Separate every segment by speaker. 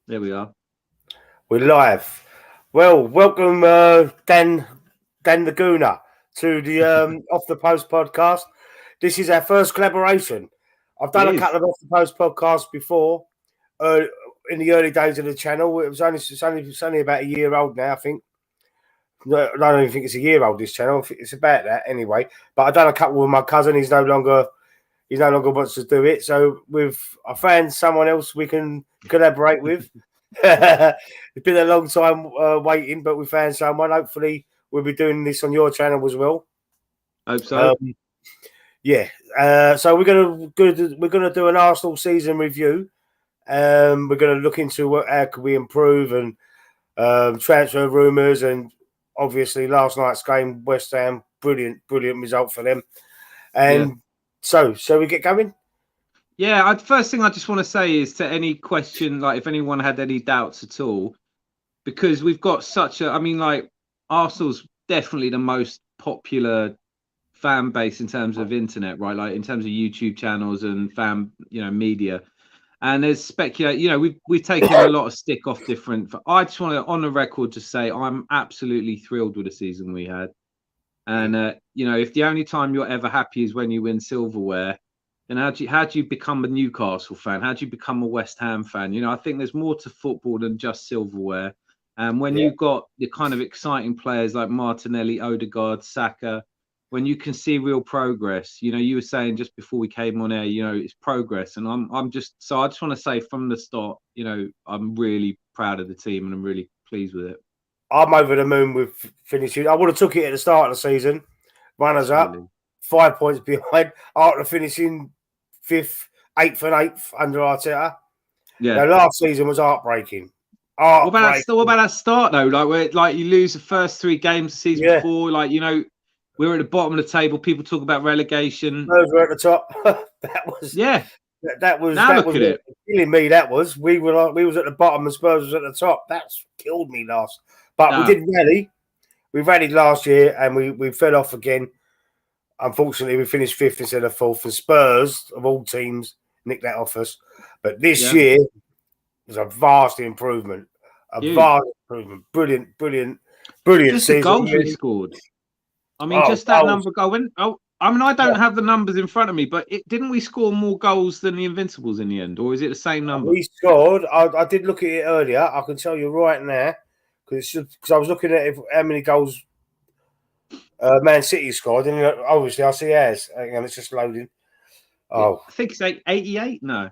Speaker 1: There we are.
Speaker 2: We're live. Well, welcome, Dan the Gooner, to the Off the Post podcast. This is our first collaboration. I've
Speaker 1: It
Speaker 2: done a
Speaker 1: is.
Speaker 2: couple of Off the Post podcasts before, uh, in the early days of the channel. It's only about a year old now, I think. No, I don't even think it's a year old. This channel, it's about that anyway. But I've done a couple with my cousin. He no longer wants to do it. So I found someone else we can collaborate with. It's been a long time waiting, but we found someone. Hopefully, we'll be doing this on your channel as well.
Speaker 1: Hope so.
Speaker 2: Um, yeah. So we're gonna do an Arsenal season review. We're gonna look into how can we improve and transfer rumours, and obviously last night's game, West Ham, brilliant result for them.
Speaker 1: Yeah.
Speaker 2: And so we get going.
Speaker 1: Yeah. First thing I just want to say is to any question, like if anyone had any doubts at all, because we've got like Arsenal's definitely the most popular fan base in terms of internet, right? Like in terms of YouTube channels and media. And there's speculate, we've taken a lot of stick off different. I just want to, on the record, to say I'm absolutely thrilled with the season we had. And if the only time you're ever happy is when you win silverware, then how do you become a Newcastle fan? How do you become a West Ham fan? I think there's more to football than just silverware. And when
Speaker 2: Yeah.
Speaker 1: you've got the kind of exciting players like Martinelli, Odegaard, Saka, when you can see real progress, you were saying just before we came on air, it's progress. And I just want to say from the start, I'm really proud of the team and I'm really pleased with it.
Speaker 2: I'm over the moon with finishing. I would have took it at the start of the season. Runners up,
Speaker 1: Absolutely.
Speaker 2: 5 points behind. After finishing fifth, eighth, and eighth under Arteta.
Speaker 1: Yeah.
Speaker 2: Now, last season was heartbreaking.
Speaker 1: What about that? What about that start though? Like where like you lose the first three games the season
Speaker 2: Yeah,
Speaker 1: before. Like we were at the bottom of the table. People talk about relegation.
Speaker 2: Spurs were at the top. that was
Speaker 1: Yeah.
Speaker 2: that was
Speaker 1: Now
Speaker 2: that
Speaker 1: look
Speaker 2: was
Speaker 1: at it.
Speaker 2: killing me. That was we was at the bottom and Spurs was at the top. That's killed me last. But we
Speaker 1: Nah.
Speaker 2: did rally. We rallied last year and we fell off again. Unfortunately, we finished fifth instead of fourth. And Spurs, of all teams, nicked that off us. But this
Speaker 1: Yeah.
Speaker 2: year was a vast improvement. A
Speaker 1: Huge.
Speaker 2: vast improvement. Brilliant
Speaker 1: Just the
Speaker 2: season.
Speaker 1: goals we scored. I mean,
Speaker 2: Oh,
Speaker 1: just that
Speaker 2: goals.
Speaker 1: number going. Oh, I mean, I don't have the numbers in front of me, but didn't we score more goals than the Invincibles in the end, or is it the same number?
Speaker 2: We scored. I did look at it earlier. I can tell you right now because I was looking at how many goals Man City scored, and obviously I see ours. Hang on, it's just loading.
Speaker 1: Yeah,
Speaker 2: Oh,
Speaker 1: I think it's 88. No.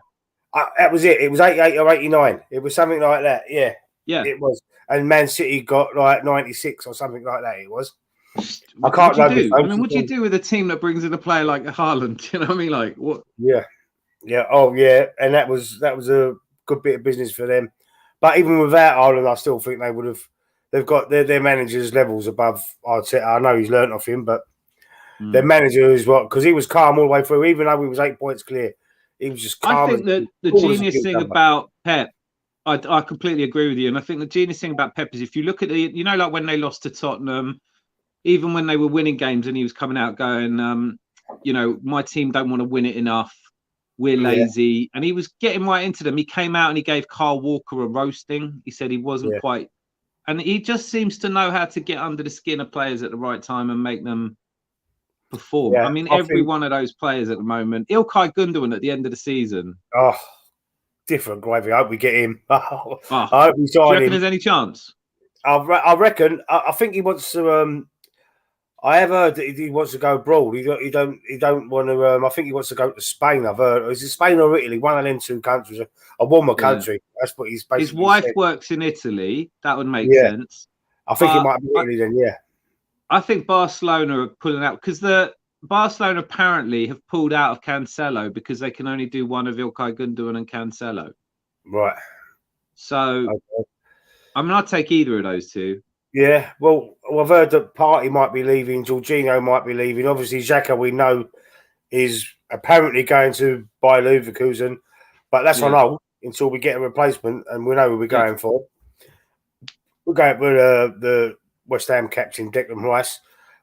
Speaker 2: that was it. It was 88 or 89. It was something like that. Yeah,
Speaker 1: Yeah.
Speaker 2: it was. And Man City got like 96 or something like that. It was. I
Speaker 1: What
Speaker 2: can't
Speaker 1: do you
Speaker 2: know the
Speaker 1: do? I
Speaker 2: phone.
Speaker 1: mean, what do you do with a team that brings in a player like Haaland? You know what I mean? Like what?
Speaker 2: Yeah, yeah. Oh, yeah. And that was a good bit of business for them. But even without Ireland, I still think they would have. They've got their managers levels above Arteta. I know he's learnt off him, but their manager is what, because he was calm all the way through, even though he was 8 points clear. He was just
Speaker 1: I
Speaker 2: calm as
Speaker 1: think that the
Speaker 2: cool as a
Speaker 1: genius thing
Speaker 2: cucumber.
Speaker 1: about Pep, I completely agree with you. And I think the genius thing about Pep is if you look at like when they lost to Tottenham, even when they were winning games and he was coming out going, my team don't want to win it enough. We're
Speaker 2: Yeah,
Speaker 1: lazy. And he was getting right into them. He came out and he gave Carl Walker a roasting. He said he wasn't
Speaker 2: yeah,
Speaker 1: quite. And he just seems to know how to get under the skin of players at the right time and make them perform.
Speaker 2: yeah.
Speaker 1: I mean,
Speaker 2: I
Speaker 1: every
Speaker 2: think,
Speaker 1: one of those players at the moment, Ilkay Gundogan at the end of the season.
Speaker 2: oh, different gravy. I hope we get him. I
Speaker 1: Oh,
Speaker 2: hope we
Speaker 1: do you
Speaker 2: sign
Speaker 1: reckon
Speaker 2: him.
Speaker 1: there's any chance?
Speaker 2: I reckon. I think he wants to. I have heard that he wants to go abroad. He don't want to. I think he wants to go to Spain. I've heard. Is it Spain or Italy? One of them two countries. A warmer
Speaker 1: Yeah.
Speaker 2: country. That's what he's
Speaker 1: His
Speaker 2: basically
Speaker 1: wife
Speaker 2: said.
Speaker 1: works in Italy. That would make
Speaker 2: Yeah,
Speaker 1: sense.
Speaker 2: I think it
Speaker 1: But
Speaker 2: might be Italy then. Yeah,
Speaker 1: I think Barcelona are pulling out because the Barcelona apparently have pulled out of Cancelo because they can only do one of Ilkay Gundogan and Cancelo.
Speaker 2: right.
Speaker 1: So,
Speaker 2: Okay.
Speaker 1: I mean, I'd take either of those two.
Speaker 2: Yeah, well, I've heard that Party might be leaving, Jorginho might be leaving. Obviously, Xhaka, we know, is apparently going to buy Leverkusen, but that's on
Speaker 1: Yeah.
Speaker 2: hold until we get a replacement and we know who we're
Speaker 1: Yeah.
Speaker 2: going for. We're going with the West Ham captain, Declan Rice,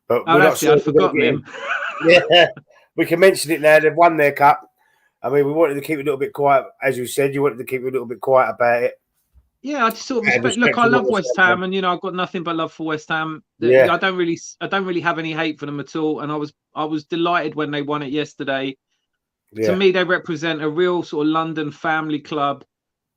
Speaker 2: but
Speaker 1: Oh,
Speaker 2: we're not
Speaker 1: that's it.
Speaker 2: sure
Speaker 1: I'd
Speaker 2: we're going to
Speaker 1: forgotten
Speaker 2: get
Speaker 1: him.
Speaker 2: him. Yeah, we can mention it now. They've won their cup. I mean, we wanted to keep it a little bit quiet, as you said. You wanted to keep it a little bit quiet about it.
Speaker 1: Yeah, I just sort of
Speaker 2: Had
Speaker 1: respect. Look,
Speaker 2: respect
Speaker 1: I
Speaker 2: for what
Speaker 1: love
Speaker 2: West
Speaker 1: West
Speaker 2: Ham.
Speaker 1: Ham, and I've got nothing but love for West Ham.
Speaker 2: Yeah,
Speaker 1: I don't really have any hate for them at all. And I was delighted when they won it yesterday. To
Speaker 2: yeah,
Speaker 1: me, they represent a real sort of London family club.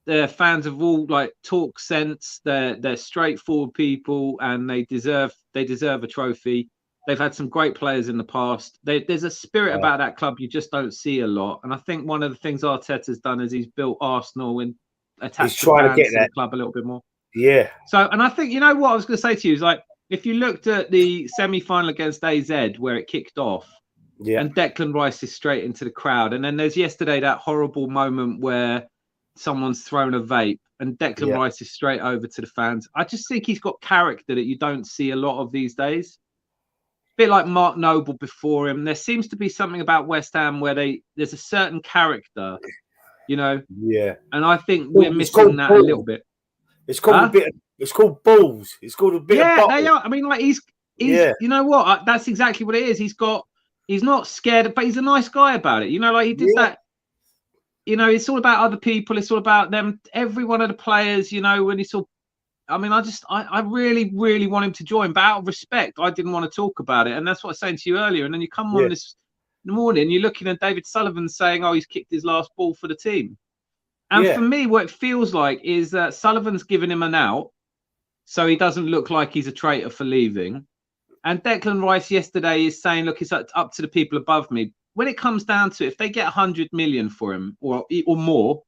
Speaker 1: They're fans of all like talk sense. They're straightforward people, and they deserve a trophy. They've had some great players in the past. There's a spirit about that club you just don't see a lot. And I think one of the things Arteta's done is he's built Arsenal and
Speaker 2: he's
Speaker 1: attached the
Speaker 2: trying to get
Speaker 1: fans to the
Speaker 2: that.
Speaker 1: club a little bit more.
Speaker 2: Yeah,
Speaker 1: So, and I think, what I was going to say to you is like, if you looked at the semi-final against AZ where it kicked off,
Speaker 2: yeah,
Speaker 1: and Declan Rice is straight into the crowd, and then there's yesterday that horrible moment where someone's thrown a vape, and Declan
Speaker 2: yeah.
Speaker 1: Rice is straight over to the fans. I just think he's got character that you don't see a lot of these days. A bit like Mark Noble before him. There seems to be something about West Ham where there's a certain character,
Speaker 2: Yeah.
Speaker 1: and I think we're
Speaker 2: Well, it's
Speaker 1: missing
Speaker 2: called
Speaker 1: that a little
Speaker 2: balls.
Speaker 1: bit.
Speaker 2: It's called a
Speaker 1: Huh?
Speaker 2: bit. It's called balls. It's called a bit of
Speaker 1: Yeah, they
Speaker 2: bottle.
Speaker 1: are. I mean, like he's
Speaker 2: Yeah.
Speaker 1: you know what? That's exactly what it is. He's not scared, but he's a nice guy about it. Like he did
Speaker 2: Yeah.
Speaker 1: that. It's all about other people. It's all about them. Every one of the players, when he saw. I mean, I really, really want him to join, but out of respect, I didn't want to talk about it, and that's what I was saying to you earlier. And then you come on
Speaker 2: Yeah.
Speaker 1: this morning, you're looking at David Sullivan saying, "Oh, he's kicked his last ball for the team." And
Speaker 2: Yeah.
Speaker 1: for me, what it feels like is that Sullivan's given him an out, so he doesn't look like he's a traitor for leaving. And Declan Rice yesterday is saying, "Look, it's up to the people above me." When it comes down to it, if they get 100 million for him or more,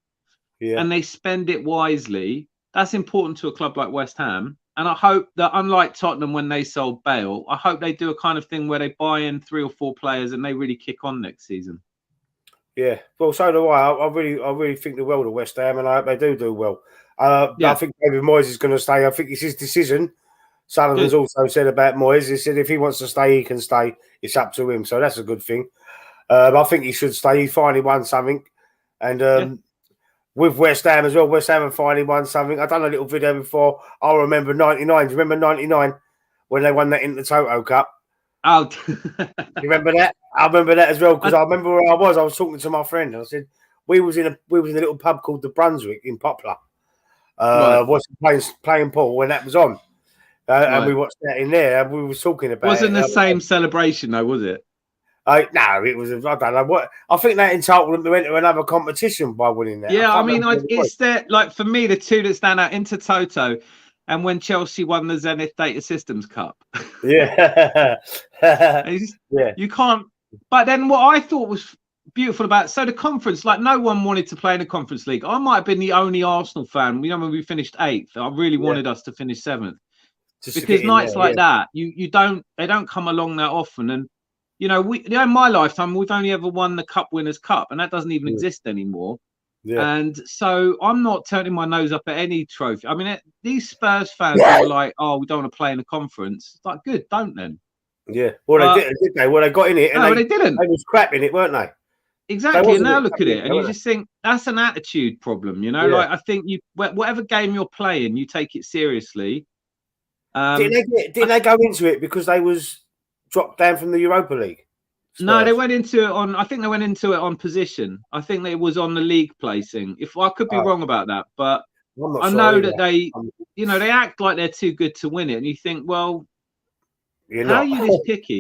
Speaker 2: Yeah.
Speaker 1: and they spend it wisely, that's important to a club like West Ham. And I hope that, unlike Tottenham when they sold Bale, I hope they do a kind of thing where they buy in 3 or 4 players and they really kick on next season.
Speaker 2: Yeah. Well, so do I. I really think the world of West Ham, and I hope they do well. I think David Moyes is going to stay. I think it's his decision. Sullivan's also said about Moyes. He said if he wants to stay, he can stay. It's up to him. So that's a good thing. I think he should stay. He finally won something. And with West Ham as well, West Ham have finally won something. I've done a little video before. I remember 99. Do you remember 99 when they won that Intertoto Cup?
Speaker 1: Oh,
Speaker 2: you remember that? I remember that as well because I remember where I was. I was talking to my friend. And I said we was in a little pub called the Brunswick in Poplar. Watching playing pool when that was on, and we watched that in there. And we were talking about.
Speaker 1: Wasn't the same celebration though, was it?
Speaker 2: No, it was. I don't know what. I think that entitlement went to another competition by winning that.
Speaker 1: Yeah, I mean, it's there. Like for me, the two that stand out: Intertoto, and when Chelsea won the Zenith Data Systems Cup.
Speaker 2: Yeah,
Speaker 1: yeah. You can't. But then, what I thought was beautiful about the conference, like no one wanted to play in the Conference League. I might have been the only Arsenal fan. When we finished 8th, I really wanted us to finish 7th because nights like that, they don't come along that often. And in my lifetime, we've only ever won the Cup Winners' Cup, and that doesn't even exist anymore. Yeah. And so I'm not turning my nose up at any trophy. I mean, these Spurs fans were like, "Oh, we don't want to play in a conference." It's like, good, don't then.
Speaker 2: Yeah. Well, they didn't, did they? Well, they got in it, and
Speaker 1: no, they didn't.
Speaker 2: They was crap in it, weren't they?
Speaker 1: Exactly. And now look at it, and you just think that's an attitude problem. Like I think whatever game you're playing, you take it seriously.
Speaker 2: Didn't they go into it because they was dropped down from the Europa League?
Speaker 1: Spurs. No, they went into it on. I think they went into it on position. I think it was on the league placing. If I could be wrong about that, but I know that they, they act like they're too good to win it, and you think, well, how are you this picky?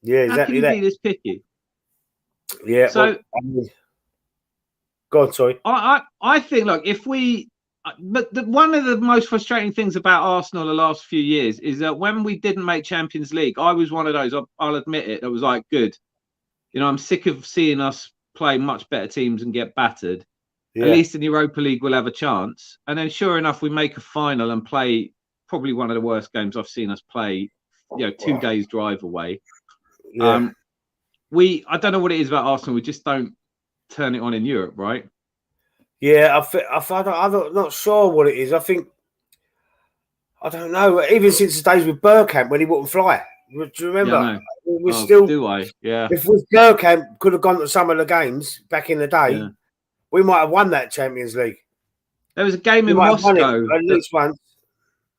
Speaker 1: Yeah,
Speaker 2: exactly.
Speaker 1: How can you be this picky?
Speaker 2: Yeah.
Speaker 1: So,
Speaker 2: go on, sorry.
Speaker 1: I think, look, if we. But one of the most frustrating things about Arsenal the last few years is that when we didn't make Champions League, I was one of those, I'll admit it, that was like, good. I'm sick of seeing us play much better teams and get battered. Yeah. At least in the Europa League, we'll have a chance. And then sure enough, we make a final and play probably one of the worst games I've seen us play, 2 days drive away. Yeah. I don't know what it is about Arsenal. We just don't turn it on in Europe, right?
Speaker 2: Yeah, I'm not sure what it is. I don't know. Even since the days with Bergkamp when he wouldn't fly. Do you remember?
Speaker 1: Yeah, do I? Yeah.
Speaker 2: If Bergkamp could have gone to some of the games back in the day, we might have won that Champions League.
Speaker 1: There was a game in Moscow.
Speaker 2: At least once.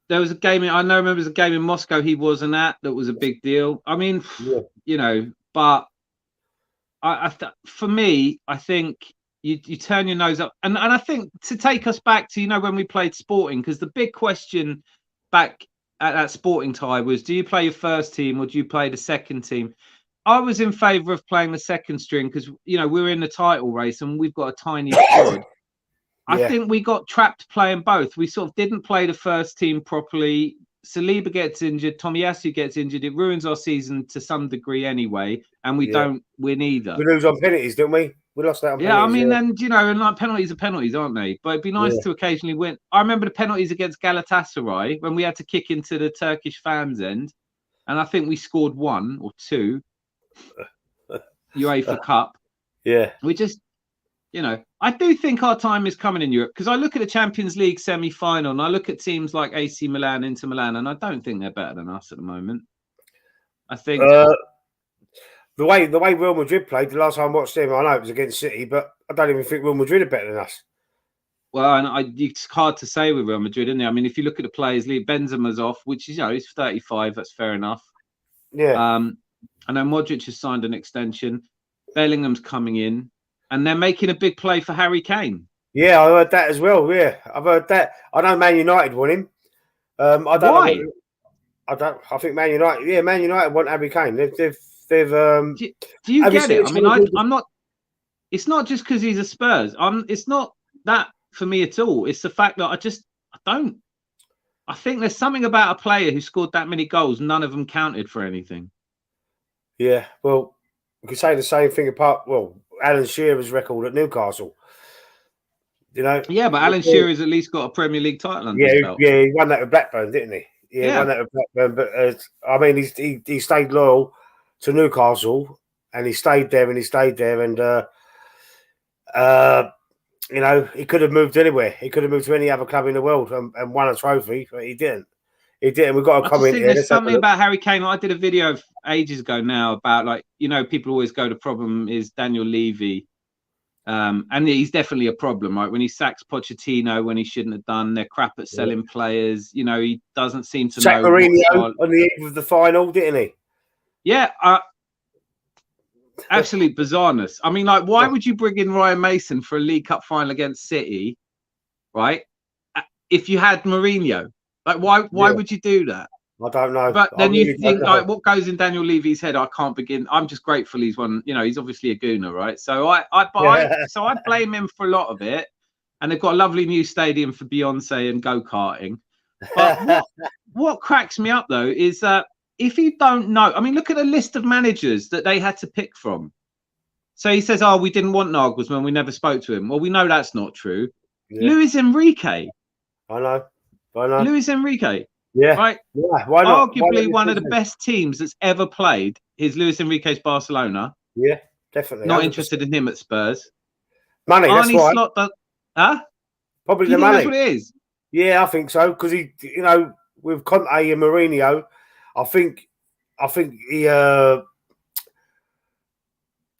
Speaker 1: There was a game remember there was a game in Moscow he wasn't at that was a big deal. I mean, but for me, I think, you turn your nose up. And I think to take us back to, when we played Sporting, because the big question back at that Sporting tie was, do you play your first team or do you play the second team? I was in favour of playing the second string because, we're in the title race and we've got a tiny squad. I think we got trapped playing both. We sort of didn't play the first team properly. Saliba gets injured, Tomiyasu gets injured. It ruins our season to some degree anyway, and we don't win either.
Speaker 2: We lose on penalties, didn't we? We lost that on penalties.
Speaker 1: Yeah, I mean, and and like penalties are penalties, aren't they? But it'd be nice to occasionally win. I remember the penalties against Galatasaray when we had to kick into the Turkish fans' end, and I think we scored 1 or 2. UEFA Cup.
Speaker 2: Yeah.
Speaker 1: We just, I do think our time is coming in Europe because I look at the Champions League semi-final and I look at teams like AC Milan, Inter Milan, and I don't think they're better than us at the moment. I think
Speaker 2: the way Real Madrid played the last time I watched them, I know it was against City, but I don't even think Real Madrid are better than us.
Speaker 1: Well, and it's hard to say with Real Madrid, isn't it? I mean, if you look at the players, Benzema's off, which is, he's 35. That's fair enough.
Speaker 2: Yeah.
Speaker 1: I know Modric has signed an extension. Bellingham's coming in, and they're making a big play for Harry Kane.
Speaker 2: Yeah, I heard that as well. Yeah, I've heard that. I know Man United want him. I don't
Speaker 1: Why?
Speaker 2: know. I think Man United. Yeah, Man United want Harry Kane. They've.
Speaker 1: Do you get it? I mean, I'm not. It's not just because he's a Spurs. It's not that for me at all. It's the fact that I don't. I think there's something about a player who scored that many goals. None of them counted for anything.
Speaker 2: Yeah, well, we could say the same thing about Alan Shearer's record at Newcastle.
Speaker 1: Yeah, but Alan Shearer's at least got a Premier League title under his belt.
Speaker 2: Yeah, he won that with Blackburn, didn't he? Yeah, he won that with Blackburn. But I mean, he stayed loyal to Newcastle, and he stayed there, and he could have moved anywhere. He could have moved to any other club in the world and won a trophy, but he didn't. He didn't. We've got to comment here.
Speaker 1: There's something about Harry Kane. I did a video ages ago now about people always go, the problem is Daniel Levy. And he's definitely a problem, right? When he sacks Pochettino when he shouldn't have done, they're crap at selling players. He doesn't seem to know.
Speaker 2: Mourinho on the eve of the final, didn't he?
Speaker 1: Yeah, absolute bizarreness. I mean, why would you bring in Ryan Mason for a League Cup final against City, right? If you had Mourinho, why would you do that?
Speaker 2: I don't know.
Speaker 1: But then you think, what goes in Daniel Levy's head? I can't begin. I'm just grateful he's won. He's obviously a Gooner, right? So I blame him for a lot of it. And they've got a lovely new stadium for Beyonce and go-karting. But what cracks me up though is that if you don't know, I mean, look at the list of managers that they had to pick from. So he says, we didn't want Nagelsmann, we never spoke to him. Well, we know that's not true. Yeah. Luis Enrique.
Speaker 2: I know.
Speaker 1: Luis Enrique.
Speaker 2: Yeah.
Speaker 1: Right.
Speaker 2: Yeah. Why not?
Speaker 1: Arguably one of the best teams that's ever played is Luis Enrique's Barcelona.
Speaker 2: Yeah, definitely.
Speaker 1: Not 100%. Interested in him at Spurs.
Speaker 2: Money, that's why. Probably the money.
Speaker 1: That's what it is.
Speaker 2: Yeah, I think so. Because he, with Conte and Mourinho, I think he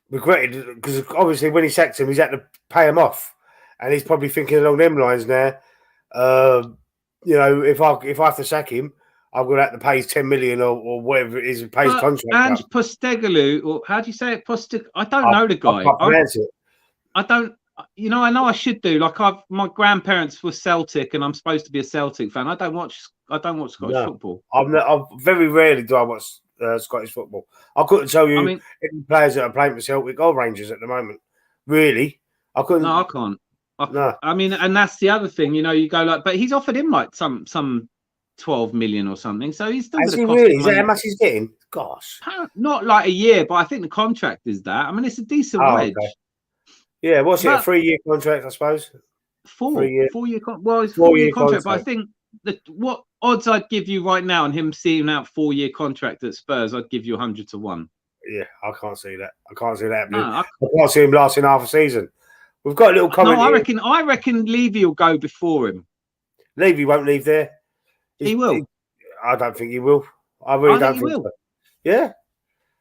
Speaker 2: regretted, because obviously when he sacked him, he's had to pay him off, and he's probably thinking along them lines now. If I have to sack him, I'm going to have to pay his 10 million or whatever it is, and pay his contract.
Speaker 1: And Postecoglou, or how do you say it? I don't know the guy.
Speaker 2: I can't pronounce it.
Speaker 1: I don't. I know I should do. My grandparents were Celtic, and I'm supposed to be a Celtic fan. I don't watch Scottish football.
Speaker 2: I'm very rarely do I watch Scottish football. I couldn't tell you any players that are playing for Celtic or Rangers at the moment. Really, I couldn't.
Speaker 1: No, I can't.
Speaker 2: No.
Speaker 1: I mean, and that's the other thing. You go but he's offered him some 12 million or something. So he's still.
Speaker 2: Is he really? Is that how much he's getting? Gosh,
Speaker 1: not like a year, but I think the contract is that. I mean, it's a decent wage. Okay.
Speaker 2: Yeah, what's it? A 3-year contract, I suppose.
Speaker 1: 4-year contract. Well, it's 4-year contract, but I think what odds I'd give you right now on him seeing out 4-year contract at Spurs, I'd give you 100 to 1.
Speaker 2: Yeah, I can't see that. I can't see that happening. I can't see him lasting half a season. We've got a little comment.
Speaker 1: No, I reckon Levy will go before him.
Speaker 2: Levy won't leave there.
Speaker 1: He will.
Speaker 2: I don't think he will. I really don't think
Speaker 1: he will.
Speaker 2: So. Yeah.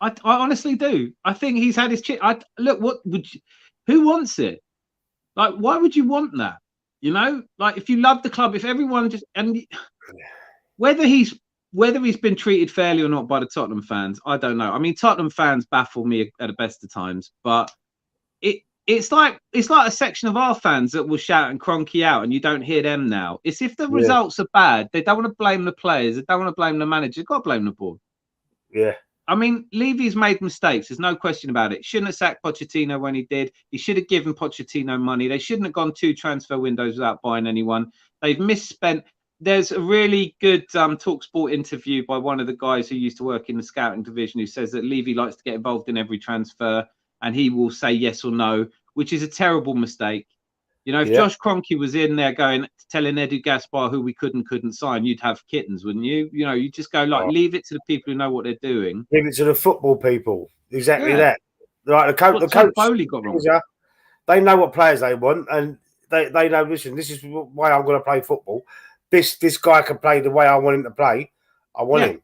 Speaker 1: I honestly do. I think he's had his chip. Look, what would you? Who wants it? Why would you want that? If you love the club, if everyone whether he's been treated fairly or not by the Tottenham fans, I don't know. I mean, Tottenham fans baffle me at the best of times, but it's like a section of our fans that will shout and Cronky out, and you don't hear them now. It's if the results are bad, they don't want to blame the players, they don't want to blame the manager. They've got to blame the board.
Speaker 2: Yeah.
Speaker 1: I mean, Levy's made mistakes. There's no question about it. Shouldn't have sacked Pochettino when he did. He should have given Pochettino money. They shouldn't have gone 2 transfer windows without buying anyone. They've misspent. There's a really good TalkSport interview by one of the guys who used to work in the scouting division who says that Levy likes to get involved in every transfer and he will say yes or no, which is a terrible mistake. You know, if Josh Kroenke was in there telling Edu Gaspar who we couldn't sign, you'd have kittens, wouldn't you? You know, you just go leave it to the people who know what they're doing.
Speaker 2: Leave it to the football people. Exactly that. Like the coach
Speaker 1: Bowley got wrong.
Speaker 2: They know what players they want, and they know. Listen, this is why I'm going to play football. This guy can play the way I want him to play. I want him.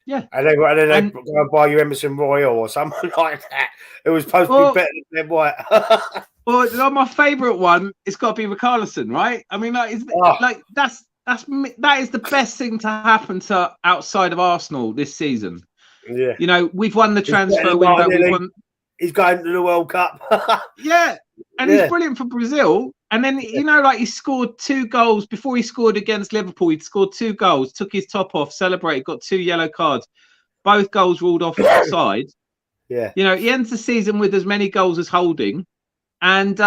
Speaker 1: Yeah.
Speaker 2: And then they go and buy you Emerson Royal or something like that. It was supposed to be better than White.
Speaker 1: Well, my favourite one, it's got to be Richarlison, right? I mean, that is the best thing to happen to outside of Arsenal this season.
Speaker 2: Yeah,
Speaker 1: you know, we've won the transfer window.
Speaker 2: He's going to the World Cup.
Speaker 1: And he's brilliant for Brazil. And then you know, like he scored 2 goals before he scored against Liverpool. He'd scored 2 goals, took his top off, celebrated, got 2 yellow cards. Both goals ruled off offside.
Speaker 2: Yeah,
Speaker 1: you know, he ends the season with as many goals as Holding. And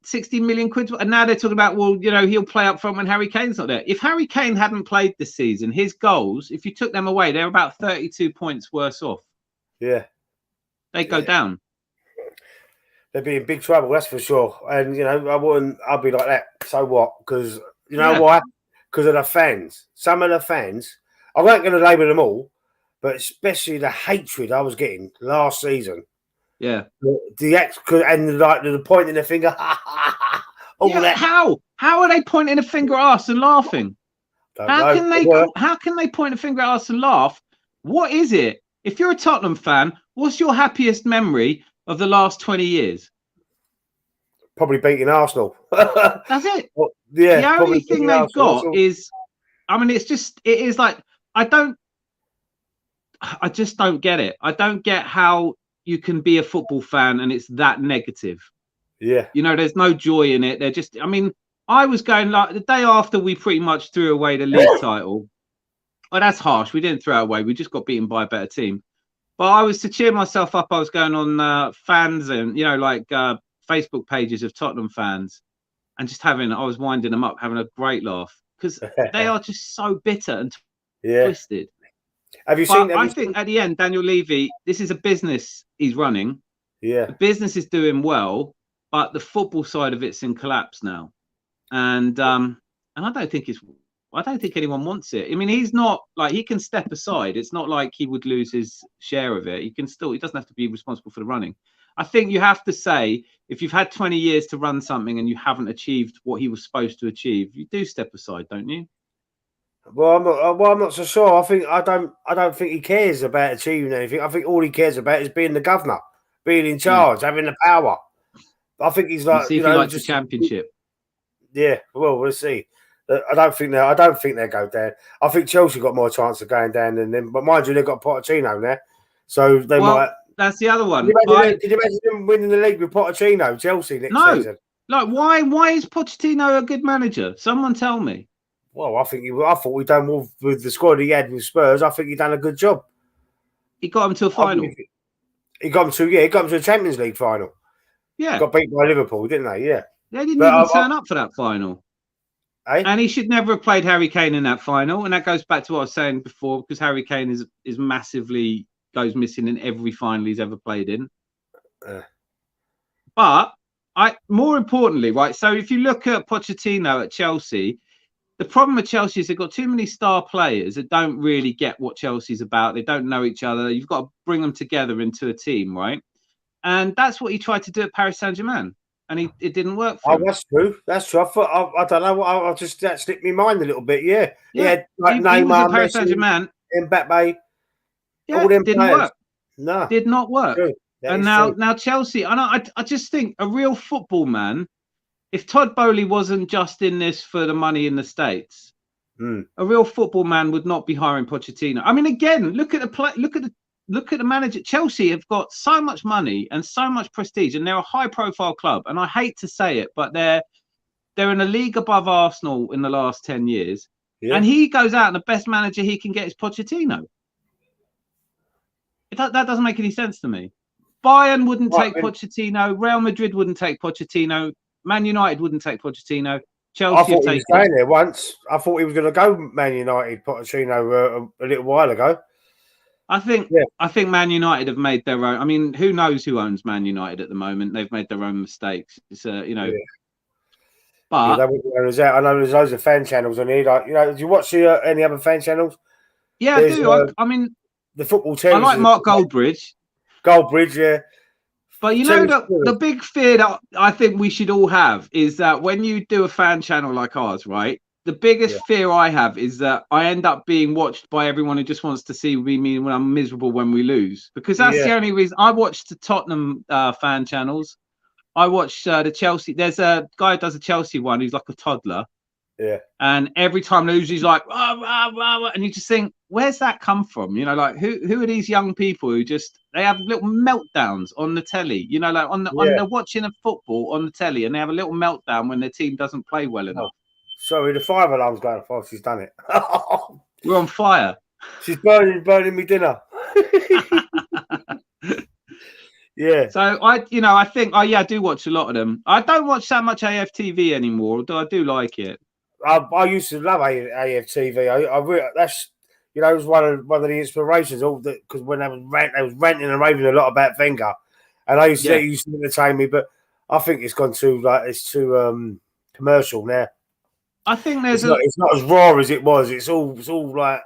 Speaker 1: 60 million quid. And now they're talking about, well, you know, he'll play up front when Harry Kane's not there. If Harry Kane hadn't played this season, his goals, if you took them away, they're about 32 points worse off.
Speaker 2: Yeah.
Speaker 1: They go down.
Speaker 2: They'd be in big trouble, that's for sure. And, you know, I'd be like that. So what? Because, you know why? Because of the fans. Some of the fans, I'm not going to label them all, but especially the hatred I was getting last season.
Speaker 1: Yeah.
Speaker 2: The pointing the finger. That.
Speaker 1: How are they pointing a finger at us and laughing? How can they point a finger at us and laugh? What is it? If you're a Tottenham fan, what's your happiest memory of the last 20 years?
Speaker 2: Probably beating Arsenal.
Speaker 1: That's it.
Speaker 2: Well, yeah.
Speaker 1: The only thing they've got is, I mean, it is like, I just don't get it. I don't get how you can be a football fan and it's that negative.
Speaker 2: Yeah.
Speaker 1: You know, there's no joy in it. They're just, I mean, I was going like the day after we pretty much threw away the league title. Oh, that's harsh. We didn't throw it away. We just got beaten by a better team. But I was to cheer myself up. I was going on fans and, you know, like Facebook pages of Tottenham fans and just I was winding them up, having a great laugh because they are just so bitter and twisted.
Speaker 2: Have you seen?
Speaker 1: I think at the end, Daniel Levy, this is a business he's running.
Speaker 2: Yeah,
Speaker 1: the business is doing well, but the football side of it's in collapse now, and I don't think anyone wants it. I mean, he's not like he can step aside. It's not like he would lose his share of it. He doesn't have to be responsible for the running. I think you have to say if you've had 20 years to run something and you haven't achieved what he was supposed to achieve, you do step aside, don't you?
Speaker 2: Well, I'm not so sure. I don't think he cares about achieving anything. I think all he cares about is being the governor, being in charge, having the power. I think he's like,
Speaker 1: see if he likes the championship.
Speaker 2: Yeah, well, we'll see. I don't think they'll go down. I think Chelsea got more chance of going down than them. But mind you, they've got Pochettino there, so they might.
Speaker 1: That's the other one.
Speaker 2: Can you imagine them winning the league with Pochettino, Chelsea next season?
Speaker 1: Like, why is Pochettino a good manager? Someone tell me.
Speaker 2: Well, I thought we done well with the squad he had with Spurs. I think he done a good job.
Speaker 1: He got him to a final.
Speaker 2: He got him to the Champions League final.
Speaker 1: Yeah,
Speaker 2: got beat by Liverpool, didn't they? Yeah,
Speaker 1: they didn't even turn up for that final.
Speaker 2: Eh?
Speaker 1: And he should never have played Harry Kane in that final. And that goes back to what I was saying before, because Harry Kane is massively goes missing in every final he's ever played in. But more importantly, right? So if you look at Pochettino at Chelsea. The problem with Chelsea is they've got too many star players that don't really get what Chelsea's about. They don't know each other. You've got to bring them together into a team, right? And that's what he tried to do at Paris Saint-Germain. And it didn't work for him.
Speaker 2: That's true. That's true. I don't know. I just that slipped my mind a little bit. Yeah.
Speaker 1: Yeah.
Speaker 2: Like
Speaker 1: he
Speaker 2: Neymar,
Speaker 1: was at Paris Saint-Germain.
Speaker 2: Mbappe.
Speaker 1: Yeah, it didn't work.
Speaker 2: No.
Speaker 1: Did not work. And now Chelsea, and I just think a real football man, if Todd Bowley wasn't just in this for the money in the States, a real football man would not be hiring Pochettino. I mean, again, look at the look at the manager. Chelsea have got so much money and so much prestige, and they're a high-profile club. And I hate to say it, but they're in a league above Arsenal in the last 10 years.
Speaker 2: Yeah.
Speaker 1: And he goes out, and the best manager he can get is Pochettino. That doesn't make any sense to me. Bayern wouldn't take Pochettino. Real Madrid wouldn't take Pochettino. Man United wouldn't take Pochettino. Chelsea
Speaker 2: I thought he was
Speaker 1: going
Speaker 2: there once. I thought he was going to go Man United, Pochettino, a little while ago.
Speaker 1: I think Man United have made their own. I mean, who knows who owns Man United at the moment? They've made their own mistakes. It's you know. Yeah. But
Speaker 2: I know there's loads of fan channels on here. Like, you know, do you watch any other fan channels?
Speaker 1: Yeah, I do. I mean,
Speaker 2: the football team.
Speaker 1: I like Mark Goldbridge.
Speaker 2: Yeah.
Speaker 1: But you know, the big fear that I think we should all have is that when you do a fan channel like ours, right? The biggest fear I have is that I end up being watched by everyone who just wants to see me when I'm miserable when we lose. Because that's the only reason I watch the Tottenham fan channels. I watch the Chelsea. There's a guy who does a Chelsea one who's like a toddler.
Speaker 2: Yeah.
Speaker 1: And every time loses, he's like, rah, rah, rah, rah. And you just think, where's that come from? You know, like who are these young people who just they have little meltdowns on the telly? You know, like on they're watching a football on the telly, and they have a little meltdown when their team doesn't play well enough.
Speaker 2: Sorry, the fire alarm's going off. She's done it.
Speaker 1: We're on fire.
Speaker 2: She's burning me dinner. Yeah.
Speaker 1: So I think I do watch a lot of them. I don't watch that much AFTV anymore, although I do like it.
Speaker 2: I used to love AFTV. That's it was one of the inspirations. Because when they was ranting and raving a lot about Wenger, and I used to entertain me. But I think it's gone too commercial now.
Speaker 1: I think it's
Speaker 2: not as raw as it was. It's all like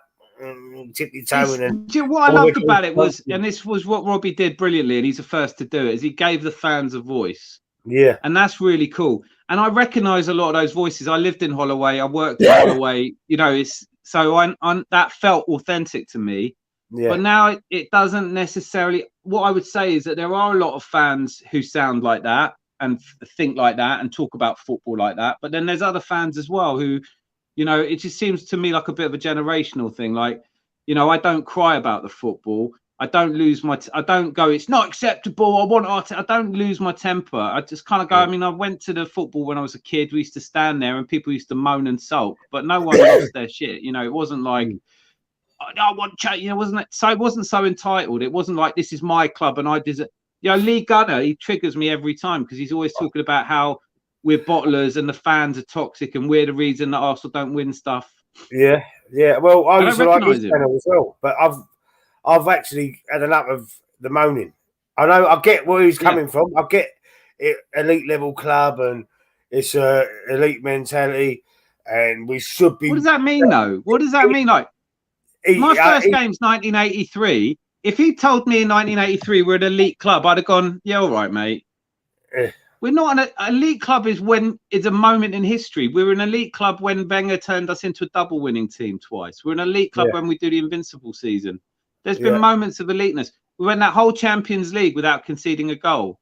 Speaker 2: tippy-toeing.
Speaker 1: What I loved about it was, and this was what Robbie did brilliantly, and he's the first to do it, is he gave the fans a voice.
Speaker 2: Yeah.
Speaker 1: And that's really cool. And I recognize a lot of those voices. I lived in Holloway. I worked in Holloway. You know, that felt authentic to me. Yeah. But now it doesn't necessarily. What I would say is that there are a lot of fans who sound like that and think like that and talk about football like that. But then there's other fans as well who, you know, it just seems to me like a bit of a generational thing. Like, you know, I don't cry about the football. I don't lose I don't go, it's not acceptable. I don't lose my temper. I just kind of go, I mean, I went to the football when I was a kid. We used to stand there and people used to moan and sulk, but no one lost their shit. You know, it wasn't like, I want change. You know, it wasn't so entitled. It wasn't like, this is my club and I deserve. You know, Lee Gunner, he triggers me every time because he's always talking about how we're bottlers and the fans are toxic and we're the reason that Arsenal don't win stuff.
Speaker 2: Yeah. Well, I used to like his channel as well, but I've actually had enough of the moaning. I know I get where he's coming from. I get it, elite level club and it's elite mentality, and we should be.
Speaker 1: What does that mean, though? What does that mean? Like my first game's 1983. If he told me in 1983 we're an elite club, I'd have gone, yeah, all right, mate. We're not an elite club. Is a moment in history. We're an elite club when Wenger turned us into a double winning team twice. We're an elite club when we do the invincible season. There's been moments of eliteness. We went that whole Champions League without conceding a goal,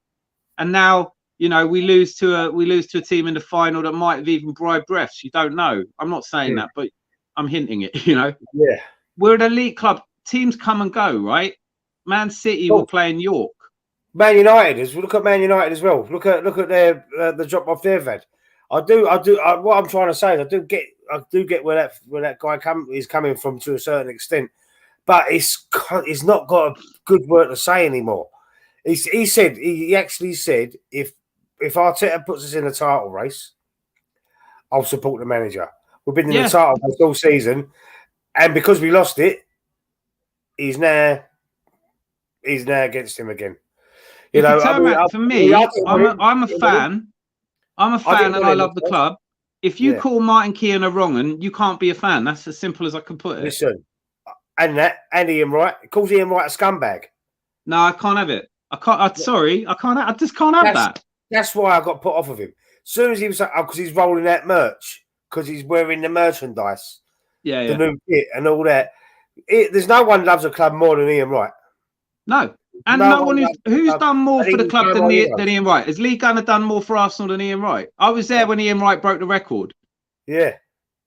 Speaker 1: and now you know we lose to a team in the final that might have even bribed refs. You don't know. I'm not saying that, but I'm hinting it. You know. Yeah. We're an elite club. Teams come and go, right? Man City were playing York.
Speaker 2: Man United look at Man United as well. Look at their the drop off they've had. I do. What I'm trying to say is I do get where that guy is coming from to a certain extent. But he's not got a good word to say anymore. He actually said if Arteta puts us in the title race, I'll support the manager. We've been in the title race all season, and because we lost it, he's now against him again. You know,
Speaker 1: for me, I'm a fan. I'm a fan, and I love the club. If you call Martin Keown a wrong un, you can't be a fan. That's as simple as I can put it.
Speaker 2: Listen. And Ian Wright. It calls Ian Wright a scumbag.
Speaker 1: No, I can't have it. I can't. Sorry, I can't. I just can't have that.
Speaker 2: That's why I got put off of him. As soon as he was like, because he's rolling out merch, because he's wearing the merchandise, the new kit and all that. There's no one loves a club more than Ian Wright.
Speaker 1: No, and no one who's done more for the club than Ian Wright. Has Lee Gunner done more for Arsenal than Ian Wright? I was there when Ian Wright broke the record.
Speaker 2: Yeah.